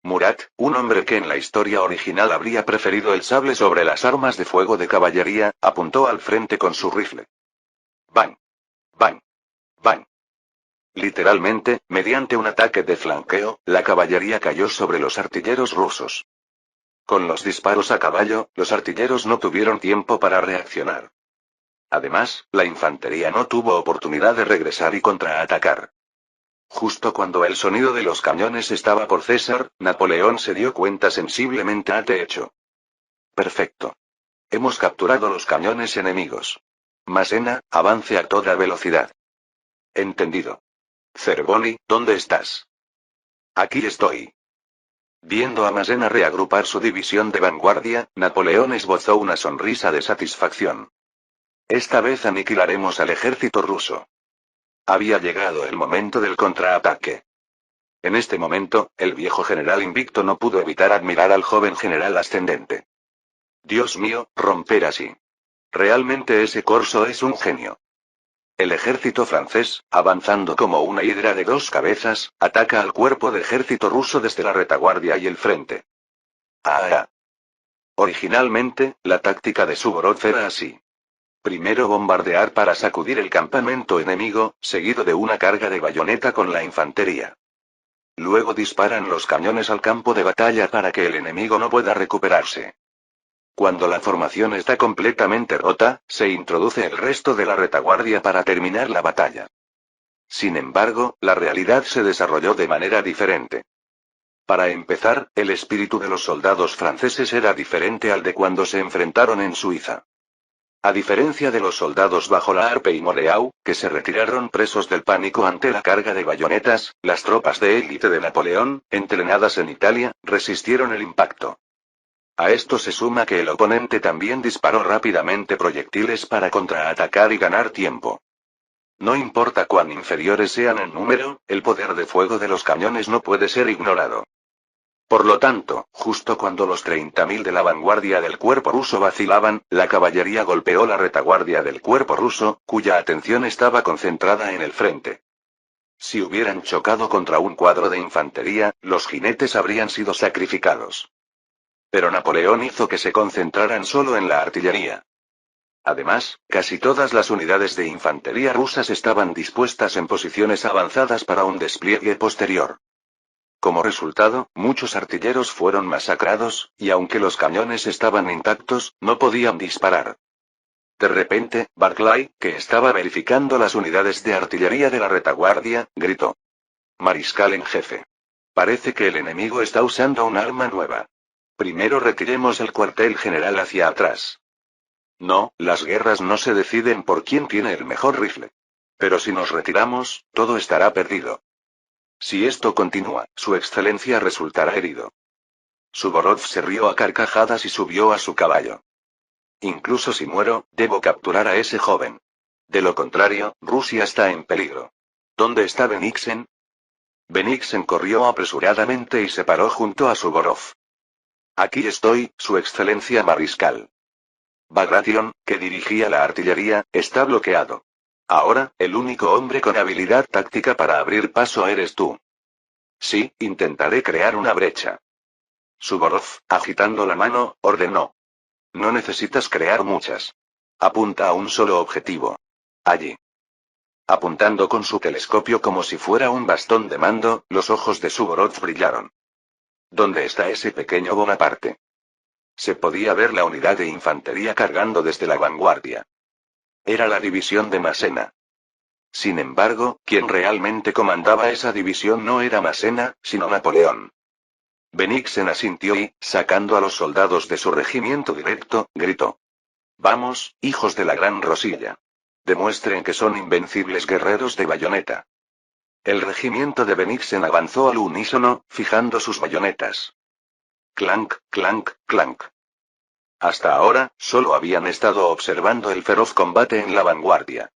Murat, un hombre que en la historia original habría preferido el sable sobre las armas de fuego de caballería, apuntó al frente con su rifle. ¡Bang! ¡Bang! ¡Bang! Literalmente, mediante un ataque de flanqueo, la caballería cayó sobre los artilleros rusos. Con los disparos a caballo, los artilleros no tuvieron tiempo para reaccionar. Además, la infantería no tuvo oportunidad de regresar y contraatacar. Justo cuando el sonido de los cañones estaba por cesar, Napoleón se dio cuenta sensiblemente ante hecho. Perfecto. Hemos capturado los cañones enemigos. Massena, avance a toda velocidad. Entendido. Cerboni, ¿dónde estás? Aquí estoy. Viendo a Massena reagrupar su división de vanguardia, Napoleón esbozó una sonrisa de satisfacción. Esta vez aniquilaremos al ejército ruso. Había llegado el momento del contraataque. En este momento, el viejo general invicto no pudo evitar admirar al joven general ascendente. Dios mío, romper así. Realmente ese corso es un genio. El ejército francés, avanzando como una hidra de dos cabezas, ataca al cuerpo de ejército ruso desde la retaguardia y el frente. Originalmente, la táctica de Suvorov era así. Primero bombardear para sacudir el campamento enemigo, seguido de una carga de bayoneta con la infantería. Luego disparan los cañones al campo de batalla para que el enemigo no pueda recuperarse. Cuando la formación está completamente rota, se introduce el resto de la retaguardia para terminar la batalla. Sin embargo, la realidad se desarrolló de manera diferente. Para empezar, el espíritu de los soldados franceses era diferente al de cuando se enfrentaron en Suiza. A diferencia de los soldados bajo la Harpe y Moreau, que se retiraron presos del pánico ante la carga de bayonetas, las tropas de élite de Napoleón, entrenadas en Italia, resistieron el impacto. A esto se suma que el oponente también disparó rápidamente proyectiles para contraatacar y ganar tiempo. No importa cuán inferiores sean en número, el poder de fuego de los cañones no puede ser ignorado. Por lo tanto, justo cuando los 30.000 de la vanguardia del cuerpo ruso vacilaban, la caballería golpeó la retaguardia del cuerpo ruso, cuya atención estaba concentrada en el frente. Si hubieran chocado contra un cuadro de infantería, los jinetes habrían sido sacrificados. Pero Napoleón hizo que se concentraran solo en la artillería. Además, casi todas las unidades de infantería rusas estaban dispuestas en posiciones avanzadas para un despliegue posterior. Como resultado, muchos artilleros fueron masacrados, y aunque los cañones estaban intactos, no podían disparar. De repente, Barclay, que estaba verificando las unidades de artillería de la retaguardia, gritó: «Mariscal en jefe. Parece que el enemigo está usando un arma nueva. Primero retiremos el cuartel general hacia atrás». No, las guerras no se deciden por quién tiene el mejor rifle. Pero si nos retiramos, todo estará perdido. Si esto continúa, su excelencia resultará herido. Suvorov se rió a carcajadas y subió a su caballo. Incluso si muero, debo capturar a ese joven. De lo contrario, Rusia está en peligro. ¿Dónde está Bennigsen? Bennigsen corrió apresuradamente y se paró junto a Suvorov. Aquí estoy, su excelencia mariscal. Bagration, que dirigía la artillería, está bloqueado. Ahora, el único hombre con habilidad táctica para abrir paso eres tú. Sí, intentaré crear una brecha. Suvorov, agitando la mano, ordenó. No necesitas crear muchas. Apunta a un solo objetivo. Allí. Apuntando con su telescopio como si fuera un bastón de mando, los ojos de Suvorov brillaron. ¿Dónde está ese pequeño Bonaparte? Se podía ver la unidad de infantería cargando desde la vanguardia. Era la división de Massena. Sin embargo, quien realmente comandaba esa división no era Massena, sino Napoleón. Bennigsen asintió y, sacando a los soldados de su regimiento directo, gritó: «Vamos, hijos de la gran Rosilla. Demuestren que son invencibles guerreros de bayoneta». El regimiento de Bennigsen avanzó al unísono, fijando sus bayonetas. Clank, clank, clank. Hasta ahora, solo habían estado observando el feroz combate en la vanguardia.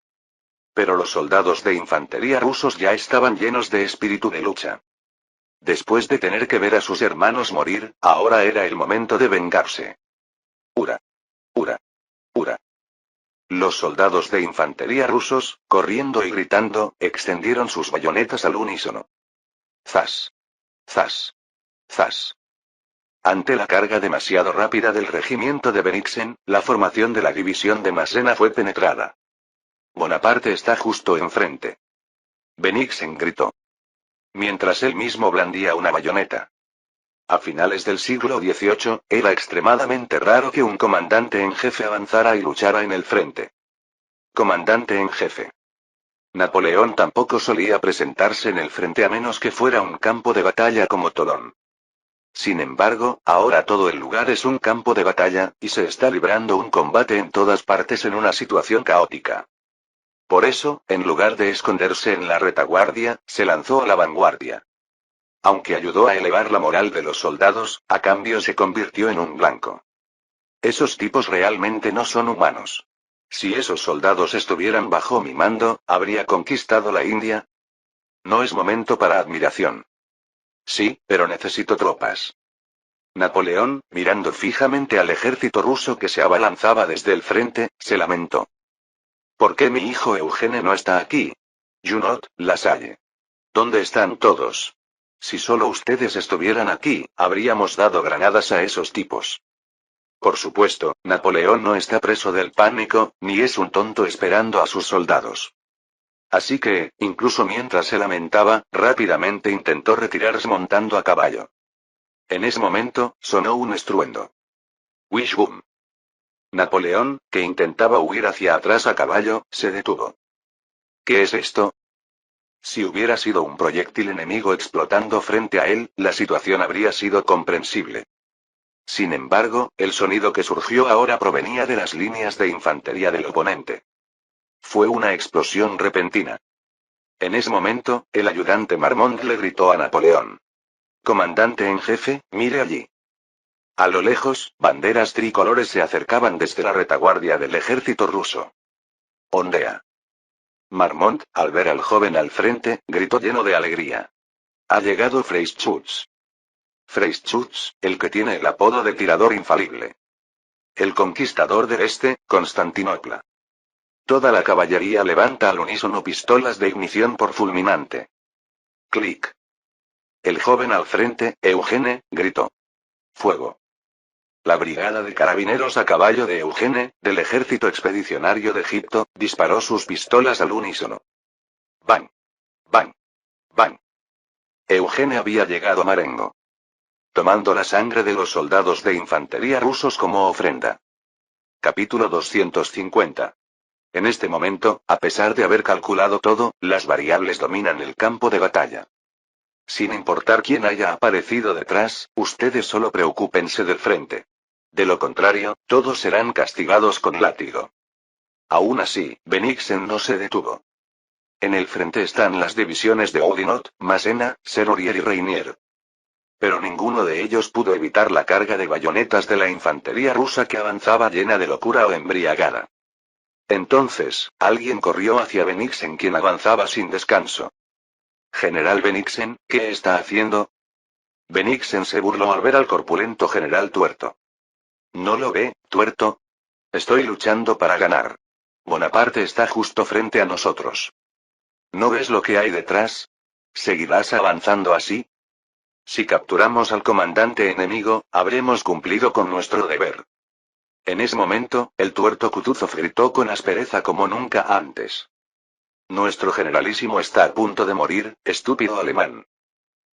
Pero los soldados de infantería rusos ya estaban llenos de espíritu de lucha. Después de tener que ver a sus hermanos morir, ahora era el momento de vengarse. ¡Hurra! ¡Hurra! ¡Hurra! Los soldados de infantería rusos, corriendo y gritando, extendieron sus bayonetas al unísono. ¡Zas! ¡Zas! ¡Zas! Ante la carga demasiado rápida del regimiento de Bennigsen, la formación de la división de Massena fue penetrada. Bonaparte está justo enfrente. Bennigsen gritó. Mientras él mismo blandía una bayoneta. A finales del siglo XVIII, era extremadamente raro que un comandante en jefe avanzara y luchara en el frente. Comandante en jefe. Napoleón tampoco solía presentarse en el frente a menos que fuera un campo de batalla como Tolón. Sin embargo, ahora todo el lugar es un campo de batalla, y se está librando un combate en todas partes en una situación caótica. Por eso, en lugar de esconderse en la retaguardia, se lanzó a la vanguardia. Aunque ayudó a elevar la moral de los soldados, a cambio se convirtió en un blanco. Esos tipos realmente no son humanos. Si esos soldados estuvieran bajo mi mando, ¿habría conquistado la India? No es momento para admiración. Sí, pero necesito tropas. Napoleón, mirando fijamente al ejército ruso que se abalanzaba desde el frente, se lamentó. ¿Por qué mi hijo Eugene no está aquí? Junot, Lasalle. ¿Dónde están todos? Si solo ustedes estuvieran aquí, habríamos dado granadas a esos tipos. Por supuesto, Napoleón no está preso del pánico, ni es un tonto esperando a sus soldados. Así que, incluso mientras se lamentaba, rápidamente intentó retirarse montando a caballo. En ese momento, sonó un estruendo. Wish boom. Napoleón, que intentaba huir hacia atrás a caballo, se detuvo. ¿Qué es esto? Si hubiera sido un proyectil enemigo explotando frente a él, la situación habría sido comprensible. Sin embargo, el sonido que surgió ahora provenía de las líneas de infantería del oponente. Fue una explosión repentina. En ese momento, el ayudante Marmont le gritó a Napoleón: «Comandante en jefe, mire allí». A lo lejos, banderas tricolores se acercaban desde la retaguardia del ejército ruso. «Ondea». Marmont, al ver al joven al frente, gritó lleno de alegría: «Ha llegado Freischütz». Freischütz, el que tiene el apodo de tirador infalible. El conquistador del este, Constantinopla. Toda la caballería levanta al unísono pistolas de ignición por fulminante. Clic. El joven al frente, Eugene, gritó: «Fuego». La brigada de carabineros a caballo de Eugene, del ejército expedicionario de Egipto, disparó sus pistolas al unísono. ¡Bang! ¡Bang! ¡Bang! Eugene había llegado a Marengo, tomando la sangre de los soldados de infantería rusos como ofrenda. Capítulo 250. En este momento, a pesar de haber calculado todo, las variables dominan el campo de batalla. Sin importar quién haya aparecido detrás, ustedes solo preocúpense del frente. De lo contrario, todos serán castigados con látigo. Aún así, Bennigsen no se detuvo. En el frente están las divisiones de Oudinot, Massena, Serrurier y Reinier. Pero ninguno de ellos pudo evitar la carga de bayonetas de la infantería rusa que avanzaba llena de locura o embriagada. Entonces, alguien corrió hacia Bennigsen, quien avanzaba sin descanso. «General Bennigsen, ¿qué está haciendo?» Bennigsen se burló al ver al corpulento general tuerto. «¿No lo ve, tuerto? Estoy luchando para ganar. Bonaparte está justo frente a nosotros. ¿No ves lo que hay detrás? ¿Seguirás avanzando así? Si capturamos al comandante enemigo, habremos cumplido con nuestro deber». En ese momento, el tuerto Kutuzov gritó con aspereza como nunca antes: «Nuestro generalísimo está a punto de morir, estúpido alemán».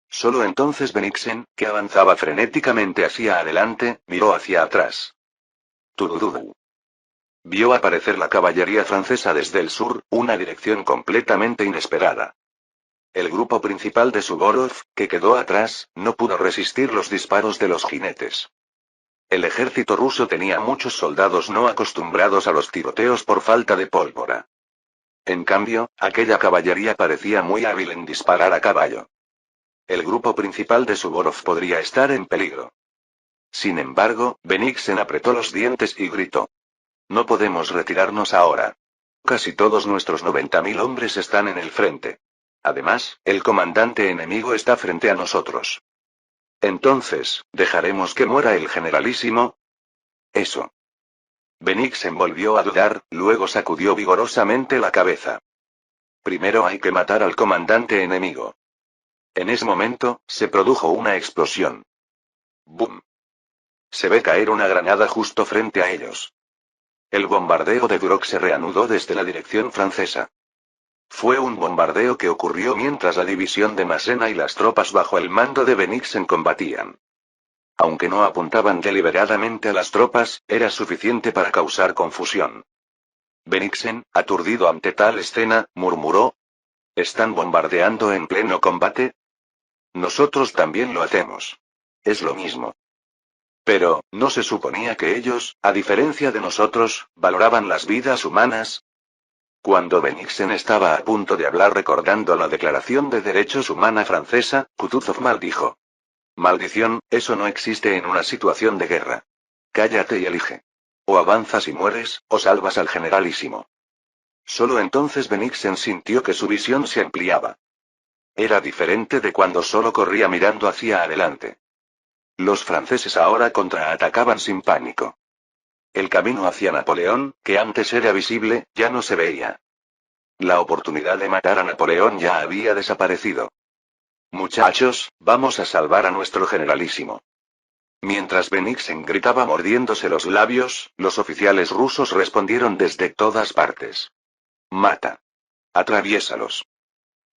Solo entonces Bennigsen, que avanzaba frenéticamente hacia adelante, miró hacia atrás. Turududu. Vio aparecer la caballería francesa desde el sur, una dirección completamente inesperada. El grupo principal de Suvorov, que quedó atrás, no pudo resistir los disparos de los jinetes. El ejército ruso tenía muchos soldados no acostumbrados a los tiroteos por falta de pólvora. En cambio, aquella caballería parecía muy hábil en disparar a caballo. El grupo principal de Suvorov podría estar en peligro. Sin embargo, Bennigsen apretó los dientes y gritó: «No podemos retirarnos ahora. Casi todos nuestros 90.000 hombres están en el frente. Además, el comandante enemigo está frente a nosotros. Entonces, ¿dejaremos que muera el generalísimo? Eso». Bennigsen volvió a dudar, luego sacudió vigorosamente la cabeza. «Primero hay que matar al comandante enemigo». En ese momento, se produjo una explosión. ¡Bum! Se ve caer una granada justo frente a ellos. El bombardeo de Duroc se reanudó desde la dirección francesa. Fue un bombardeo que ocurrió mientras la división de Massena y las tropas bajo el mando de Bennigsen combatían. Aunque no apuntaban deliberadamente a las tropas, era suficiente para causar confusión. Bennigsen, aturdido ante tal escena, murmuró: «¿Están bombardeando en pleno combate? Nosotros también lo hacemos. Es lo mismo». Pero, ¿no se suponía que ellos, a diferencia de nosotros, valoraban las vidas humanas? Cuando Bennigsen estaba a punto de hablar recordando la Declaración de Derechos Humanos francesa, Kutuzov maldijo: «Maldición, eso no existe en una situación de guerra. Cállate y elige. O avanzas y mueres, o salvas al generalísimo». Solo entonces Bennigsen sintió que su visión se ampliaba. Era diferente de cuando solo corría mirando hacia adelante. Los franceses ahora contraatacaban sin pánico. El camino hacia Napoleón, que antes era visible, ya no se veía. La oportunidad de matar a Napoleón ya había desaparecido. «Muchachos, vamos a salvar a nuestro generalísimo». Mientras Bennigsen gritaba mordiéndose los labios, los oficiales rusos respondieron desde todas partes: «Mata. Atraviésalos.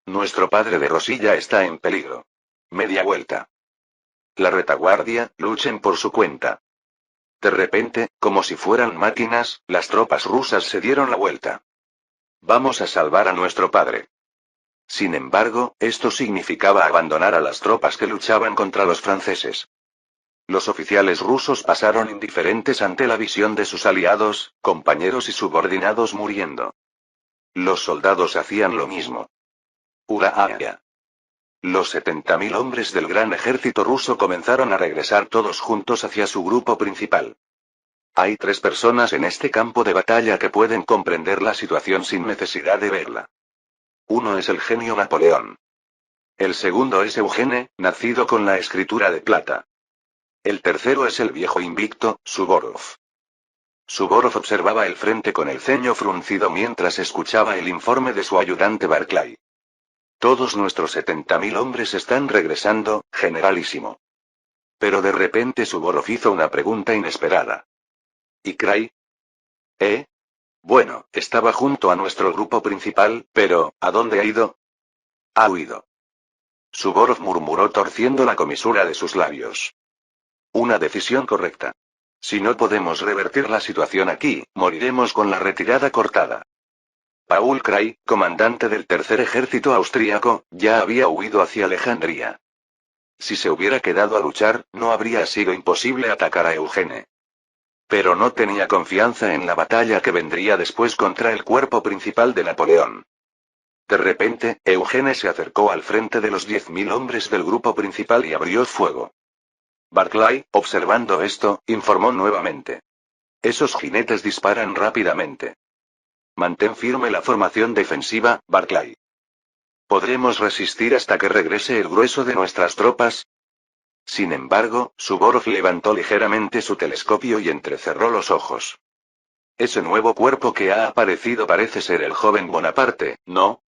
Nuestro padre de Rosilla está en peligro. Media vuelta. La retaguardia, luchen por su cuenta». De repente, como si fueran máquinas, las tropas rusas se dieron la vuelta. «Vamos a salvar a nuestro padre». Sin embargo, esto significaba abandonar a las tropas que luchaban contra los franceses. Los oficiales rusos pasaron indiferentes ante la visión de sus aliados, compañeros y subordinados muriendo. Los soldados hacían lo mismo. ¡Hurra! Los 70.000 hombres del gran ejército ruso comenzaron a regresar todos juntos hacia su grupo principal. Hay 3 personas en este campo de batalla que pueden comprender la situación sin necesidad de verla. Uno es el genio Napoleón. El segundo es Eugene, nacido con la escritura de plata. El tercero es el viejo invicto, Suvorov. Suvorov observaba el frente con el ceño fruncido mientras escuchaba el informe de su ayudante Barclay. Todos nuestros 70.000 hombres están regresando, generalísimo. Pero de repente Suvorov hizo una pregunta inesperada. ¿Y Kray? Bueno, estaba junto a nuestro grupo principal, pero, ¿a dónde ha ido? Ha huido. Suvorov murmuró torciendo la comisura de sus labios. Una decisión correcta. Si no podemos revertir la situación aquí, moriremos con la retirada cortada. Paul Kray, comandante del tercer ejército austríaco, ya había huido hacia Alejandría. Si se hubiera quedado a luchar, no habría sido imposible atacar a Eugene. Pero no tenía confianza en la batalla que vendría después contra el cuerpo principal de Napoleón. De repente, Eugene se acercó al frente de los 10.000 hombres del grupo principal y abrió fuego. Barclay, observando esto, informó nuevamente. Esos jinetes disparan rápidamente. Mantén firme la formación defensiva, Barclay. ¿Podremos resistir hasta que regrese el grueso de nuestras tropas? Sin embargo, Suvorov levantó ligeramente su telescopio y entrecerró los ojos. Ese nuevo cuerpo que ha aparecido parece ser el joven Bonaparte, ¿no?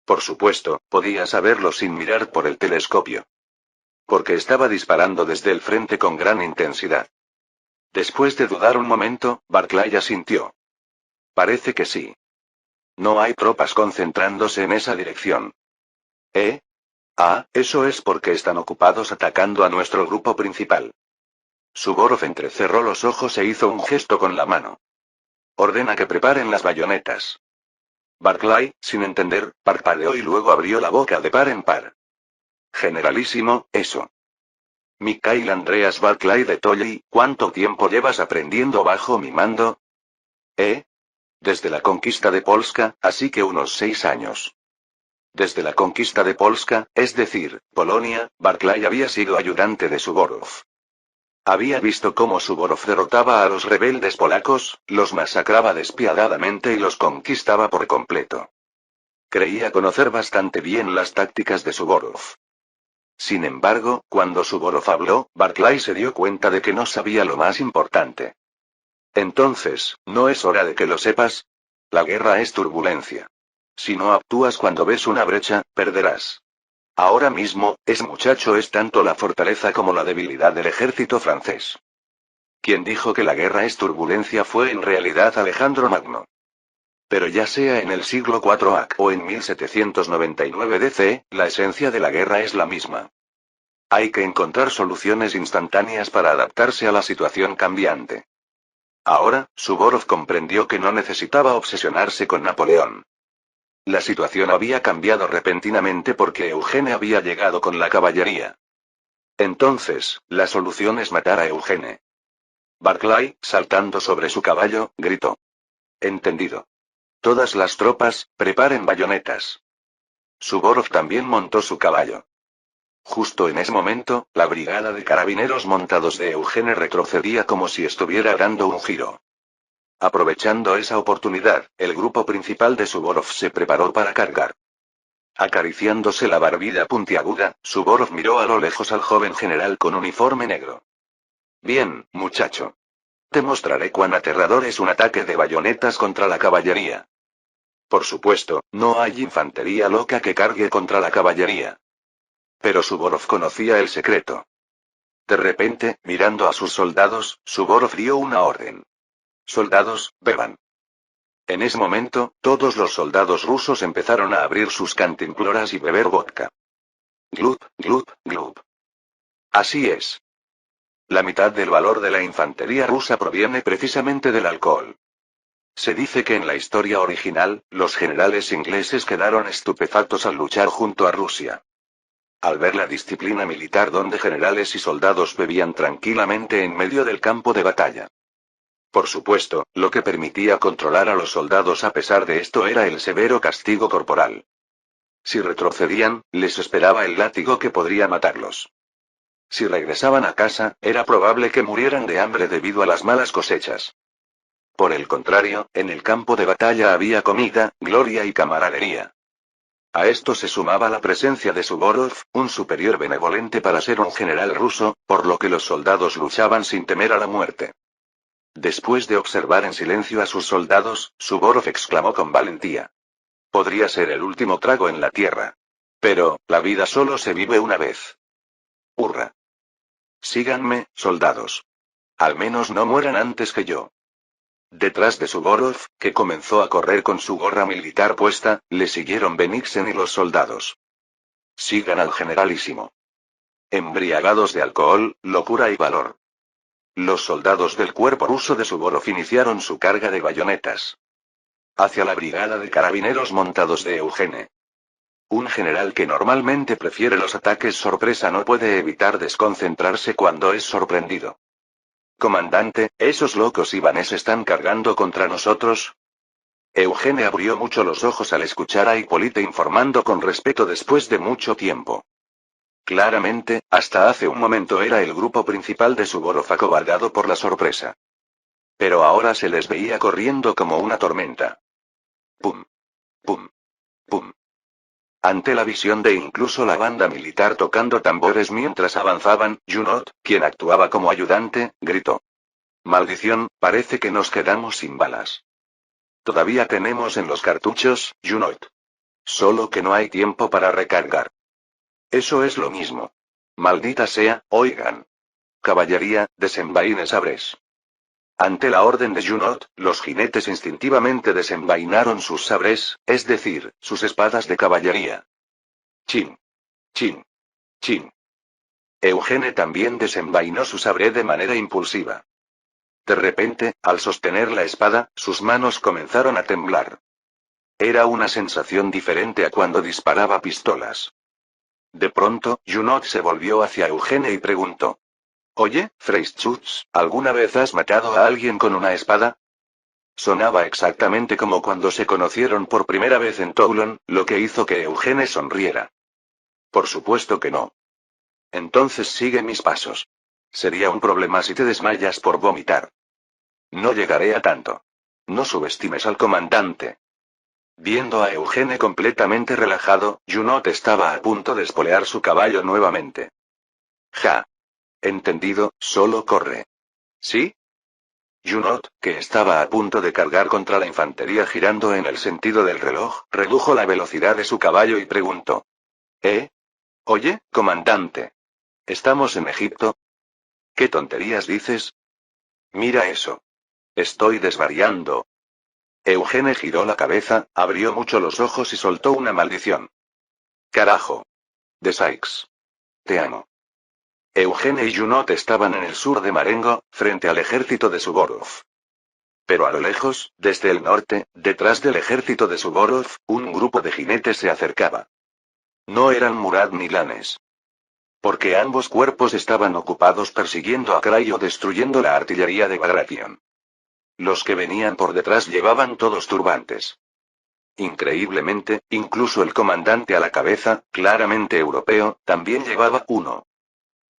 Por supuesto, podía saberlo sin mirar por el telescopio. Porque estaba disparando desde el frente con gran intensidad. Después de dudar un momento, Barclay asintió. Parece que sí. No hay tropas concentrándose en esa dirección. Eso es porque están ocupados atacando a nuestro grupo principal. Suvorov entrecerró los ojos e hizo un gesto con la mano. Ordena que preparen las bayonetas. Barclay, sin entender, parpadeó y luego abrió la boca de par en par. Generalísimo, eso. Mikhail Andreas Barclay de Tolly, ¿cuánto tiempo llevas aprendiendo bajo mi mando? Desde la conquista de Polska, así que unos 6 años. Desde la conquista de Polska, es decir, Polonia, Barclay había sido ayudante de Suvorov. Había visto cómo Suvorov derrotaba a los rebeldes polacos, los masacraba despiadadamente y los conquistaba por completo. Creía conocer bastante bien las tácticas de Suvorov. Sin embargo, cuando Suvorov habló, Barclay se dio cuenta de que no sabía lo más importante. Entonces, ¿no es hora de que lo sepas? La guerra es turbulencia. Si no actúas cuando ves una brecha, perderás. Ahora mismo, ese muchacho es tanto la fortaleza como la debilidad del ejército francés. Quien dijo que la guerra es turbulencia fue en realidad Alejandro Magno. Pero ya sea en el siglo IV AC o en 1799 DC, la esencia de la guerra es la misma. Hay que encontrar soluciones instantáneas para adaptarse a la situación cambiante. Ahora, Suvorov comprendió que no necesitaba obsesionarse con Napoleón. La situación había cambiado repentinamente porque Eugene había llegado con la caballería. Entonces, la solución es matar a Eugene. Barclay, saltando sobre su caballo, gritó. Entendido. Todas las tropas, preparen bayonetas. Suvorov también montó su caballo. Justo en ese momento, la brigada de carabineros montados de Eugene retrocedía como si estuviera dando un giro. Aprovechando esa oportunidad, el grupo principal de Suvorov se preparó para cargar. Acariciándose la barbilla puntiaguda, Suvorov miró a lo lejos al joven general con uniforme negro. Bien, muchacho. Te mostraré cuán aterrador es un ataque de bayonetas contra la caballería. Por supuesto, no hay infantería loca que cargue contra la caballería. Pero Suvorov conocía el secreto. De repente, mirando a sus soldados, Suvorov dio una orden. Soldados, beban. En ese momento, todos los soldados rusos empezaron a abrir sus cantimploras y beber vodka. Glup, glup, glup. Así es. La mitad del valor de la infantería rusa proviene precisamente del alcohol. Se dice que en la historia original, los generales ingleses quedaron estupefactos al luchar junto a Rusia. Al ver la disciplina militar donde generales y soldados bebían tranquilamente en medio del campo de batalla. Por supuesto, lo que permitía controlar a los soldados a pesar de esto era el severo castigo corporal. Si retrocedían, les esperaba el látigo que podría matarlos. Si regresaban a casa, era probable que murieran de hambre debido a las malas cosechas. Por el contrario, en el campo de batalla había comida, gloria y camaradería. A esto se sumaba la presencia de Suvorov, un superior benevolente para ser un general ruso, por lo que los soldados luchaban sin temer a la muerte. Después de observar en silencio a sus soldados, Suvorov exclamó con valentía. Podría ser el último trago en la tierra. Pero, la vida solo se vive una vez. ¡Hurra! Síganme, soldados. Al menos no mueran antes que yo. Detrás de Suvorov, que comenzó a correr con su gorra militar puesta, le siguieron Bennigsen y los soldados. Sigan al generalísimo. Embriagados de alcohol, locura y valor. Los soldados del cuerpo ruso de Suvorov iniciaron su carga de bayonetas. Hacia la brigada de carabineros montados de Eugene. Un general que normalmente prefiere los ataques sorpresa no puede evitar desconcentrarse cuando es sorprendido. Comandante, ¿esos locos ibanes están cargando contra nosotros? Eugene abrió mucho los ojos al escuchar a Hipólite informando con respeto después de mucho tiempo. Claramente, hasta hace un momento era el grupo principal de Suvorov acobardado por la sorpresa. Pero ahora se les veía corriendo como una tormenta. Pum. Pum. Pum. Ante la visión de incluso la banda militar tocando tambores mientras avanzaban, Junot, quien actuaba como ayudante, gritó. Maldición, parece que nos quedamos sin balas. Todavía tenemos en los cartuchos, Junot. Solo que no hay tiempo para recargar. Eso es lo mismo. Maldita sea, oigan. Caballería, desenvaine sabres. Ante la orden de Junot, los jinetes instintivamente desenvainaron sus sabres, es decir, sus espadas de caballería. Chin. Chin. Chin. Eugene también desenvainó su sabre de manera impulsiva. De repente, al sostener la espada, sus manos comenzaron a temblar. Era una sensación diferente a cuando disparaba pistolas. De pronto, Junot se volvió hacia Eugene y preguntó. Oye, Freischütz, ¿alguna vez has matado a alguien con una espada? Sonaba exactamente como cuando se conocieron por primera vez en Toulon, lo que hizo que Eugene sonriera. Por supuesto que no. Entonces sigue mis pasos. Sería un problema si te desmayas por vomitar. No llegaré a tanto. No subestimes al comandante. Viendo a Eugene completamente relajado, Junot estaba a punto de espolear su caballo nuevamente. Ja. Entendido, solo corre. ¿Sí? Junot, que estaba a punto de cargar contra la infantería girando en el sentido del reloj, redujo la velocidad de su caballo y preguntó. Oye, comandante. ¿Estamos en Egipto? ¿Qué tonterías dices? Mira eso. Estoy desvariando. Eugene giró la cabeza, abrió mucho los ojos y soltó una maldición. Carajo. De Sykes. Te amo. Eugene y Junot estaban en el sur de Marengo, frente al ejército de Suvorov. Pero a lo lejos, desde el norte, detrás del ejército de Suvorov, un grupo de jinetes se acercaba. No eran Murad ni Lanes. Porque ambos cuerpos estaban ocupados persiguiendo a Crayo destruyendo la artillería de Bagration. Los que venían por detrás llevaban todos turbantes. Increíblemente, incluso el comandante a la cabeza, claramente europeo, también llevaba uno.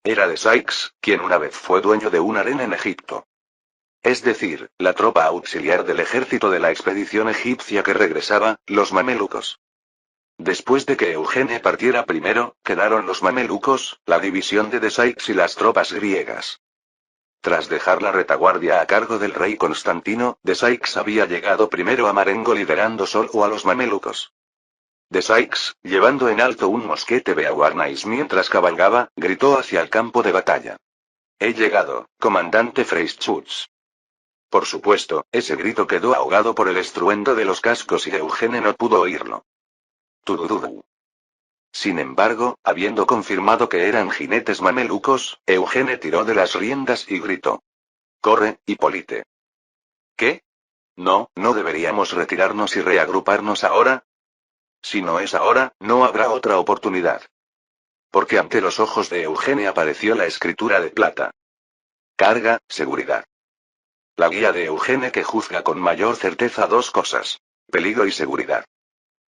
Era de Sykes, quien una vez fue dueño de un harén en Egipto. Es decir, la tropa auxiliar del ejército de la expedición egipcia que regresaba, los mamelucos. Después de que Eugene partiera primero, quedaron los mamelucos, la división de Sykes y las tropas griegas. Tras dejar la retaguardia a cargo del rey Constantino, Sykes había llegado primero a Marengo liderando solo a los mamelucos. Sykes, llevando en alto un mosquete Beauharnais mientras cabalgaba, gritó hacia el campo de batalla. He llegado, comandante Freischütz. Por supuesto, ese grito quedó ahogado por el estruendo de los cascos y Eugene no pudo oírlo. Tudududu. Sin embargo, habiendo confirmado que eran jinetes mamelucos, Eugene tiró de las riendas y gritó. Corre, Hipólite. ¿Qué? No, no deberíamos retirarnos y reagruparnos ahora. Si no es ahora, no habrá otra oportunidad. Porque ante los ojos de Eugene apareció la escritura de plata. Carga, seguridad. La guía de Eugene que juzga con mayor certeza dos cosas: peligro y seguridad.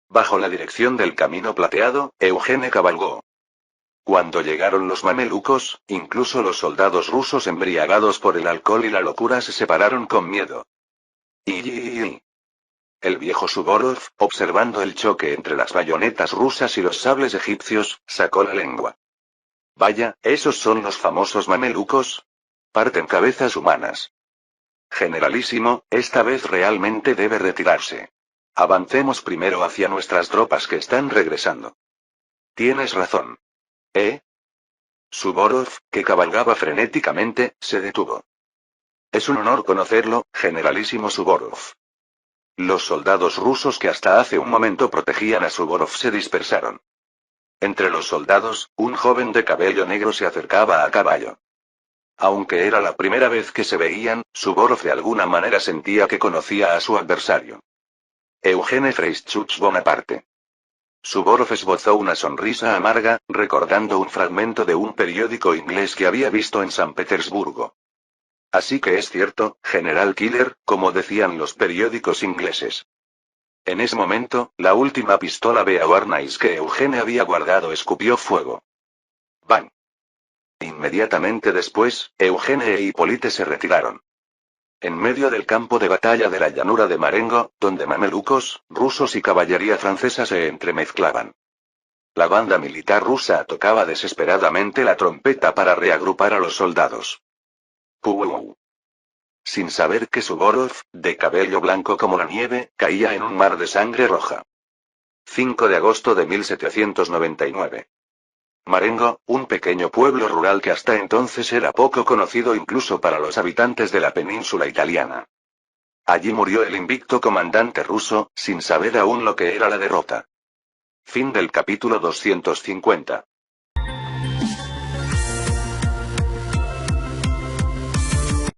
Bajo la dirección del camino plateado, Eugene cabalgó. Cuando llegaron los mamelucos, incluso los soldados rusos embriagados por el alcohol y la locura se separaron con miedo. Y el viejo Suvorov, observando el choque entre las bayonetas rusas y los sables egipcios, sacó la lengua. Vaya, ¿esos son los famosos mamelucos? Parten cabezas humanas. Generalísimo, esta vez realmente debe retirarse. Avancemos primero hacia nuestras tropas que están regresando. Tienes razón. Suvorov, que cabalgaba frenéticamente, se detuvo. Es un honor conocerlo, generalísimo Suvorov. Los soldados rusos que hasta hace un momento protegían a Suvorov se dispersaron. Entre los soldados, un joven de cabello negro se acercaba a caballo. Aunque era la primera vez que se veían, Suvorov de alguna manera sentía que conocía a su adversario. Eugene Freyschutz Bonaparte. Suvorov esbozó una sonrisa amarga, recordando un fragmento de un periódico inglés que había visto en San Petersburgo. Así que es cierto, General Killer, como decían los periódicos ingleses. En ese momento, la última pistola Beauharnais que Eugene había guardado escupió fuego. ¡Bang! Inmediatamente después, Eugene e Hippolyte se retiraron. En medio del campo de batalla de la llanura de Marengo, donde mamelucos, rusos y caballería francesa se entremezclaban. La banda militar rusa tocaba desesperadamente la trompeta para reagrupar a los soldados. ¡Puuu! Sin saber que Suvorov, de cabello blanco como la nieve, caía en un mar de sangre roja. 5 de agosto de 1799. Marengo, un pequeño pueblo rural que hasta entonces era poco conocido incluso para los habitantes de la península italiana. Allí murió el invicto comandante ruso, sin saber aún lo que era la derrota. Fin del capítulo 250.